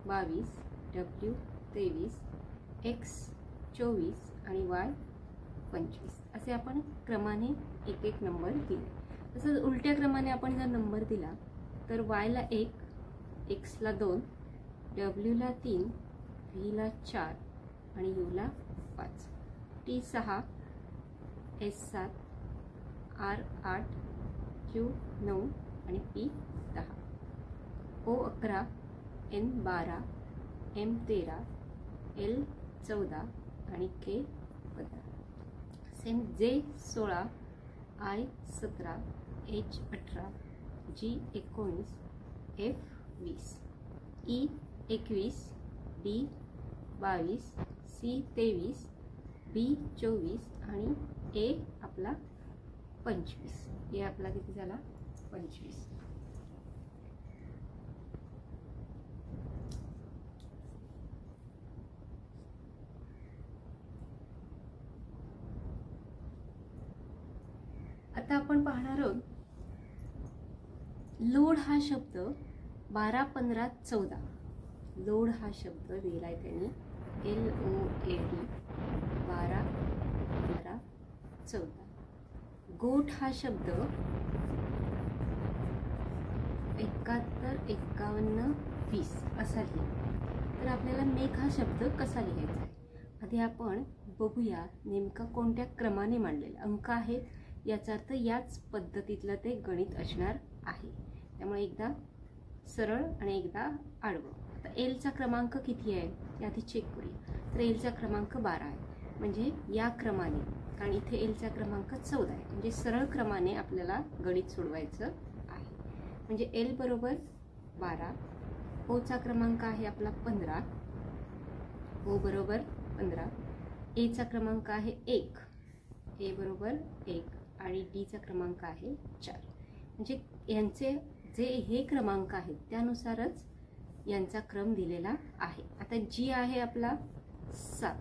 [SPEAKER 1] 22, W 23, x 24 आणि वाय 25. असे आपण क्रमाने एक एक नंबर दिले. तसंच उलट्या क्रमाने आपण जर नंबर दिला तर वायला 1, एक्सला 2, डब्ल्यूला 3, व्हीला 4 आणि यूला 5, टी 6, एस 7, आर 8, क्यू 9 आणि P 10, O 11, N 12, M 13, L 14 आणि K 15. Same J 16, I 17, H 18, G 19, F 20, E 21, D 22, C 23, B 24 आणि ए आपला 25. ए आपला किती झाला? 25. आता आपण पाहणार आहोत लोड हा शब्द 12, 15, 14. लोड हा शब्द दिलाय त्यांनी LOAD 12, 15, 14. गोट हा शब्द 71, 51, 20 असा लिहिला. तर आपल्याला मेघ हा शब्द कसा लिहायचा आहे आधी आपण बघूया. नेमका कोणत्या क्रमाने मांडलेला अंक आहेत याचा अर्थ याच पद्धतीतलं ते गणित असणार आहे. त्यामुळे एकदा सरळ आणि एकदा आडवं. आता एलचा क्रमांक किती आहे ते आधी चेक करूया. तर एलचा क्रमांक 12 आहे. म्हणजे या क्रमाने, कारण इथे एलचा क्रमांक 14 आहे, म्हणजे सरळ क्रमाने आपल्याला गणित सोडवायचं आहे. म्हणजे एल बरोबर 12, ओचा क्रमांक आहे आपला 15, ओ बरोबर 15, एचा क्रमांक आहे 1, ए बरोबर 1 आणि डीचा क्रमांक आहे 4. म्हणजे यांचे जे हे क्रमांक आहेत त्यानुसारच यांचा क्रम दिलेला आहे. आता जी आहे आपला 7,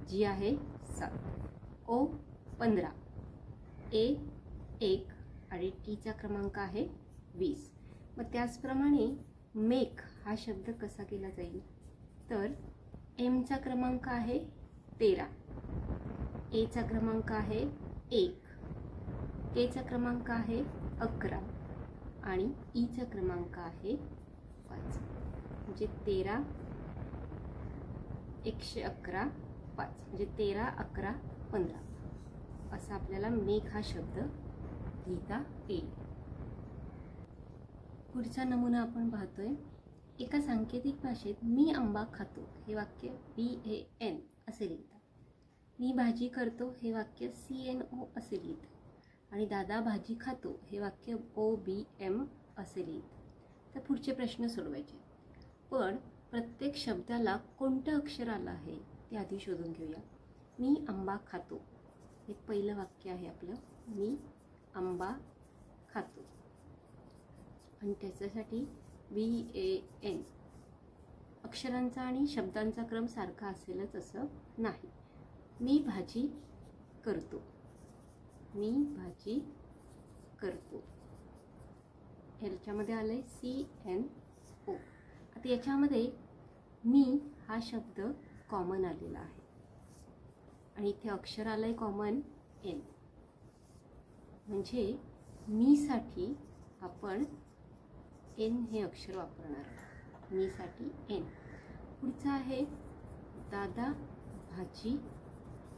[SPEAKER 1] जी आहे 7, ओ 15, ए 1 आणि टीचा क्रमांक आहे 20. मग त्याचप्रमाणे मेक हा शब्द कसा केला जाईल तर एमचा क्रमांक आहे 13, एचा क्रमांक आहे 1, केचा क्रमांक आहे 11 आणि ईचा क्रमांक आहे 5. म्हणजे 13, 111, 5 म्हणजे 13, 11, 15 असा आपल्याला मेघ हा शब्द लिहिता येईल. पुढचा नमुना आपण पाहतोय. एका सांकेतिक भाषेत मी आंबा खातो हे वाक्य BAN असे लिहितात. मी भाजी करतो हे वाक्य CNO असे लिहितात. आणि दादा भाजी खातो हे वाक्य OBM असे लिहितात. तर पुढचे प्रश्न सोडवायचे. पण प्रत्येक शब्दाला कोणतं अक्षर आलं आहे ते आधी शोधून घेऊया. मी आंबा खातो हे पहिलं वाक्य आहे आपलं. मी आंबा खातो आणि त्याच्यासाठी BAN अक्षरांचा आणि शब्दांचा क्रम सारखा असेलच असं नाही. मी भाजी करतो, मी भाजी करतो ह्याच्यामध्ये आलंय CNO. आता याच्यामध्ये मी हा शब्द कॉमन आलेला आहे आणि इथे अक्षर आलंय कॉमन N. म्हणजे मी साठी आपण N हे अक्षर वापरणार आहोत. मी साठी N. पुढचा आहे दादा भाजी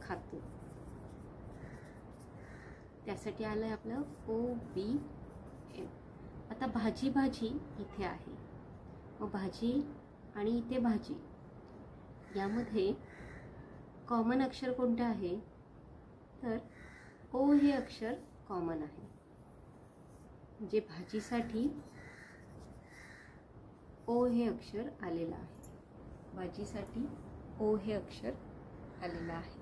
[SPEAKER 1] खातो, त्यासाठी आलंय आपलं OBM. आता भाजी भाजी इथे आहे, मग भाजी आणि इथे भाजी यामध्ये कॉमन अक्षर कोणतं आहे तर O हे अक्षर कॉमन आहे. म्हणजे भाजीसाठी O हे अक्षर आलेलं आहे. भाजीसाठी O हे अक्षर आलेलं आहे.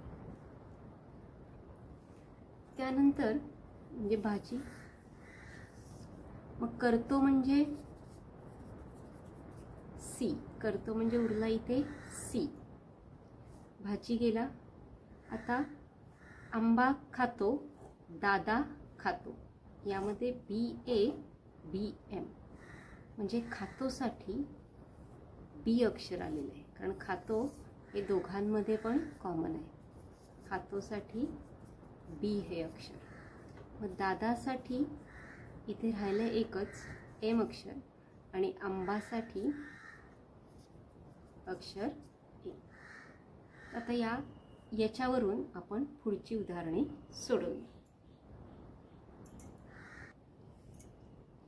[SPEAKER 1] त्यानंतर म्हणजे भाजी, मग करतो म्हणजे सी, करतो म्हणजे उरला इथे सी, भाजी गेला. आता आंबा खातो, दादा खातो, यामध्ये BA BM म्हणजे खातोसाठी बी अक्षर आलेलं आहे, कारण खातो हे दोघांमध्ये पण कॉमन आहे. खातोसाठी बी हे अक्षर. मग दादासाठी इथे राहिलं एकच एम अक्षर आणि आंबासाठी अक्षर ए. आता याच्यावरून आपण पुढची उदाहरणे सोडवूया.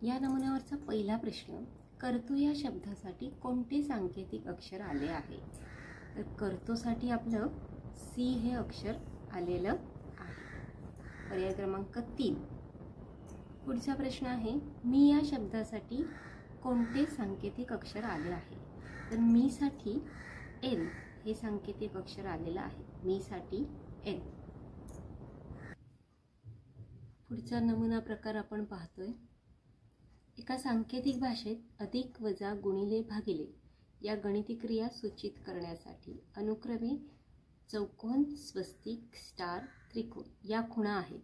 [SPEAKER 1] या नमुन्यावरचा पहिला प्रश्न, करतो या शब्दासाठी कोणते सांकेतिक अक्षर आले आहे? तर करतोसाठी आपलं सी हे अक्षर आलेलं आहे. पर्याय क्रमांक 3. पुढचा प्रश्न आहे, मी या शब्दासाठी कोणते सांकेतिक अक्षर आले आहे? तर मी साठी एन हे सांकेतिक अक्षर आलेलं आहे. मी साठी एन. पुढचा नमुना प्रकार आपण पाहतोय. एका सांकेतिक भाषेत अधिक, वजा, गुणिले, भागिले या गणिती क्रिया सूचित करण्यासाठी अनुक्रमे चौकोन, स्वस्तिक, स्टार, त्रिकोण या खुणा आहेत.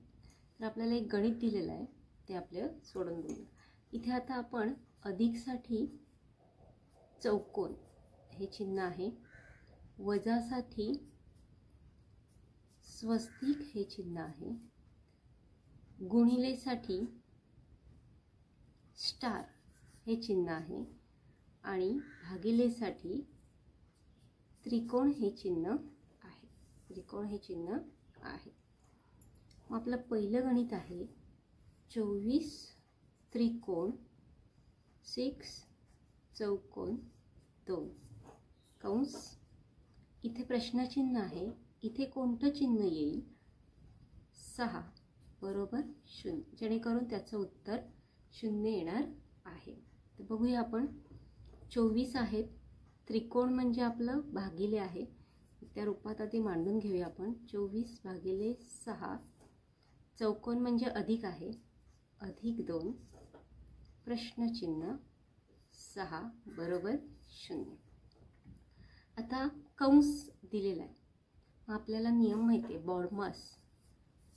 [SPEAKER 1] तर आपल्याला एक गणित दिलेलं आहे, ते आपल्याला सोडून देऊया. इथे आता आपण अधिकसाठी चौकोन हे चिन्ह आहे, वजासाठी स्वस्तिक हे चिन्ह आहे, गुणिलेसाठी स्टार हे चिन्ह आहे आणि भागिलेसाठी त्रिकोण हे चिन्ह आहे. त्रिकोण हे चिन्ह आहे. मग आपलं पहिलं गणित आहे 24 त्रिकोण 6 चौकोन 2 कंस. इथे प्रश्नचिन्ह आहे, इथे कोणतं चिन्ह येईल? 6 बरोबर 0, जेणेकरून त्याचं उत्तर 0 येणार आहे. तर बघूया आपण. 24 आहेत, त्रिकोण म्हणजे आपलं भागिले आहे, त्या रूपात आधी मांडून घेऊया आपण. 24 भागिले 6. चौकोन म्हणजे अधिक आहे, अधिक 2 प्रश्नचिन्ह 6 बरोबर 0. आता कंस दिलेला आहे. आपल्याला नियम माहिती आहे, बॉडमास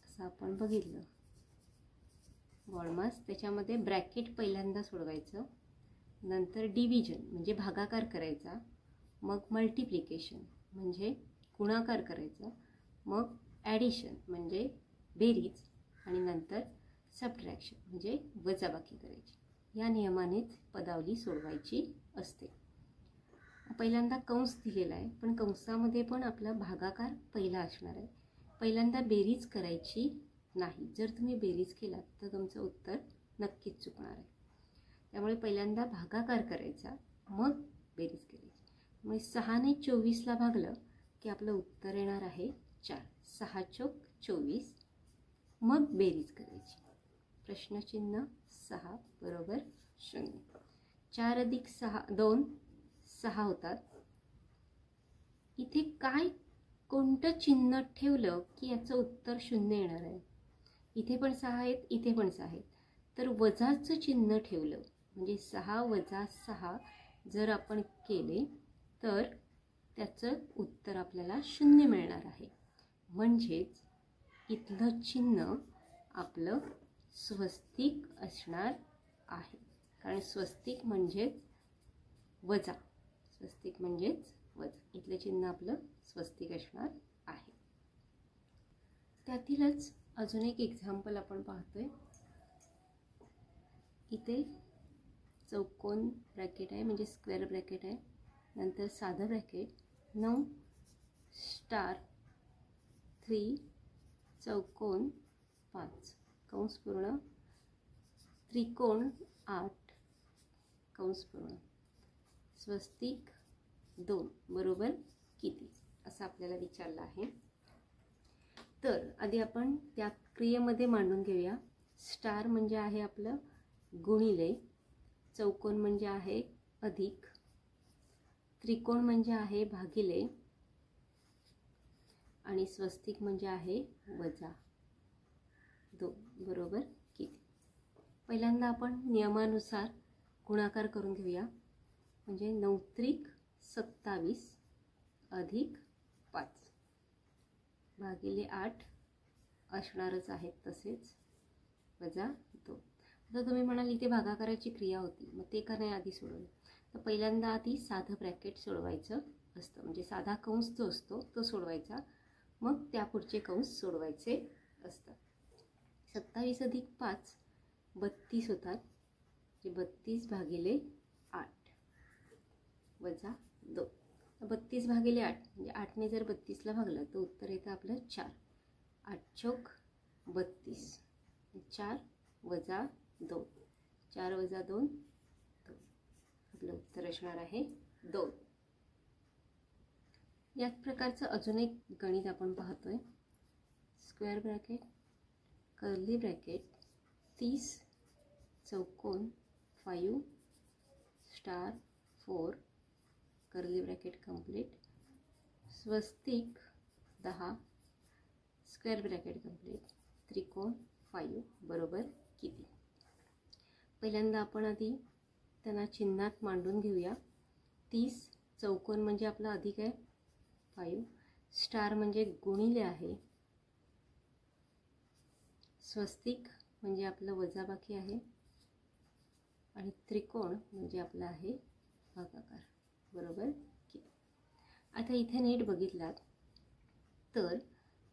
[SPEAKER 1] असं आपण बघितलं. बॉडमास त्याच्यामध्ये ब्रॅकेट पहिल्यांदा सोडवायचं, नंतर डिव्हिजन म्हणजे भागाकार करायचा, मग मल्टिप्लिकेशन म्हणजे गुणाकार करायचा, मग ॲडिशन म्हणजे बेरीज आणि नंतर सबट्रॅक्शन म्हणजे वजाबाकी करायची. या नियमानेच पदावली सोडवायची असते. पहिल्यांदा कंस दिलेला आहे, पण कंसामध्ये पण आपला भागाकार पहिला असणार आहे. पहिल्यांदा बेरीज करायची नाही. जर तुम्ही बेरीज केलात तर तुमचं उत्तर नक्कीच चुकणार आहे. त्यामुळे पहिल्यांदा भागाकार करायचा, मग बेरीज करायची. मग 6 ने 24ला भागलं की आपलं उत्तर येणार आहे 4. 6 चोक 24, मग बेरीज करायची. प्रश्नचिन्ह 6 बरोबर 0. 4 अधिक 6 2 6 होतात. इथे काय कोणतं चिन्ह ठेवलं की याचं उत्तर 0 येणार आहे? इथे पण 6 आहेत, इथे पण 6 आहेत, तर वजाचं चिन्ह ठेवलं म्हणजे 6 वजा 6 जर आपण केले तर त्याचं उत्तर आपल्याला 0 मिळणार आहे. म्हणजेच इथलं चिन्ह आपलं स्वस्तिक असणार आहे, कारण स्वस्तिक म्हणजेच वजा. स्वस्तिक म्हणजेच वजा. इथलं चिन्ह आपलं स्वस्तिक असणार आहे. त्यातीलच अजून एक एक्झाम्पल आपण पाहतोय. इथे चौकोन ब्रॅकेट आहे म्हणजे स्क्वेअर ब्रॅकेट आहे, नंतर साधं ब्रॅकेट 9 स्टार 3 चौकोन 5 कंस पूर्ण, त्रिकोण 8 कंस पूर्ण, स्वस्तिक 2 बरोबर किती असं आपल्याला विचारलं आहे. तर आधी आपण त्या क्रियेमध्ये मांडून घेऊया. स्टार म्हणजे आहे आपलं गुणिले, चौकोन म्हणजे आहे अधिक, त्रिकोण म्हणजे आहे भागिले आणि स्वस्तिक म्हणजे आहे वजा. 2 बरोबर किती? पहिल्यांदा आपण नियमानुसार गुणाकार करून घेऊया. म्हणजे 9 त्रिक 27 अधिक 5 भागिले 8 असणारच आहेत तसेच वजा 2. आता तुम्ही म्हणाल इथे भागाकाराची क्रिया होती, मग ते का नाही आधी सोडवलं? तर पहिल्यांदा आधी साधं ब्रॅकेट सोडवायचं असतं, म्हणजे साधा कंस जो असतो तो सोडवायचा, मग त्यापुढचे कंस सोडवायचे असतात. 27 अधिक 5 32 होतात, म्हणजे 32 भागिले 8 वजा 2. 32 भागिले 8 म्हणजे 8ने जर 32ला भागलं तर उत्तर येतं आपलं 4. 8 चौक 32, 4 वजा 2, 4 वजा 2 2. आपलं उत्तर असणार आहे 2. याच प्रकारचं अजून एक गणित आपण पाहतोय. स्क्वेअर ब्रॅकेट कर्ली ब्रॅकेट 30 चौकोन 5 स्टार 4 कर्ली ब्रॅकेट कंप्लीट स्वस्तिक 10 स्क्वेअर ब्रॅकेट कंप्लीट त्रिकोण 5 बरोबर किती? पहिल्यांदा आपण आधी त्यांना चिन्हात मांडून घेऊया. 30 चौकोन म्हणजे आपला अधिक आहे 5, स्टार म्हणजे गुणिले आहे, स्वस्तिक म्हणजे आपलं वजाबाकी आहे, आणि त्रिकोण म्हणजे आपला आहे भागाकार बरोबर किती? आता इथे नीट बघितलात तर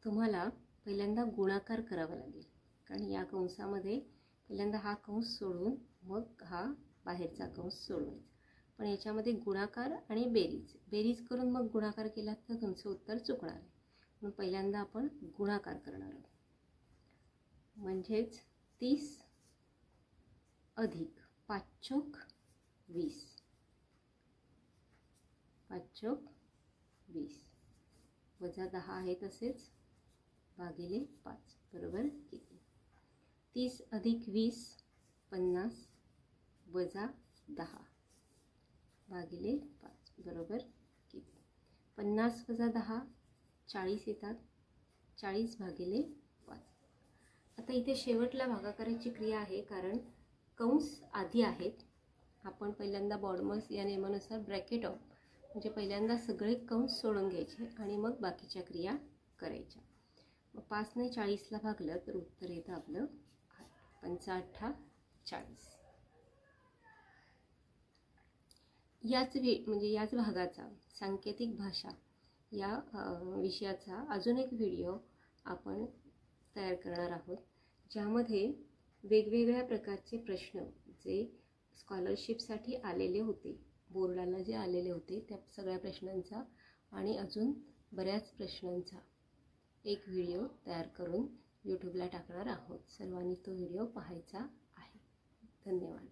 [SPEAKER 1] तुम्हाला पहिल्यांदा गुणाकार करावा लागेल, कारण या कंसामध्ये पहिल्यांदा हा कंस सोडून मग हा बाहेरचा कंस सोडवायचा. पण याच्यामध्ये गुणाकार आणि बेरीज करून मग गुणाकार केला तर तुमचं उत्तर चुकणार आहे. म्हणून पहिल्यांदा आपण गुणाकार करणार आहोत. म्हणजेच 30 अधिक 5 चौक 20 5 चौक 20 वजा 10 आहे तसेच भागिले 5 बरोबर किती? 30 अधिक 20 50 वजा 10 भागिले 5 बरोबर किती? 50 वजा 10 40 येतात, 40 भागिले 5. आता इथे शेवटला भागाकाराची क्रिया आहे, कारण कंस आधी आहेत. आपण पहिल्यांदा बॉडमस या नियमानुसार ब्रॅकेट ऑफ म्हणजे पहिल्यांदा सगळे कंस सोडून घ्यायचे आणि मग बाकीच्या क्रिया करायच्या. मग 5ने 40ला भागलं तर उत्तर येतं आपलं 5 8 40. याच भागाचा सांकेतिक भाषा या विषयाचा अजून एक व्हिडिओ आपण तयार करणार आहोत, ज्यामध्ये वेगवेगळ्या प्रकारचे प्रश्न जे स्कॉलरशिपसाठी आलेले होते, बोर्डाला जे आलेले होते त्या सगळ्या प्रश्नांचा आणि अजून बऱ्याच प्रश्नांचा एक व्हिडिओ तयार करून यूट्यूबला टाकणार आहोत. सर्वांनी तो व्हिडिओ पाहायचा आहे. धन्यवाद.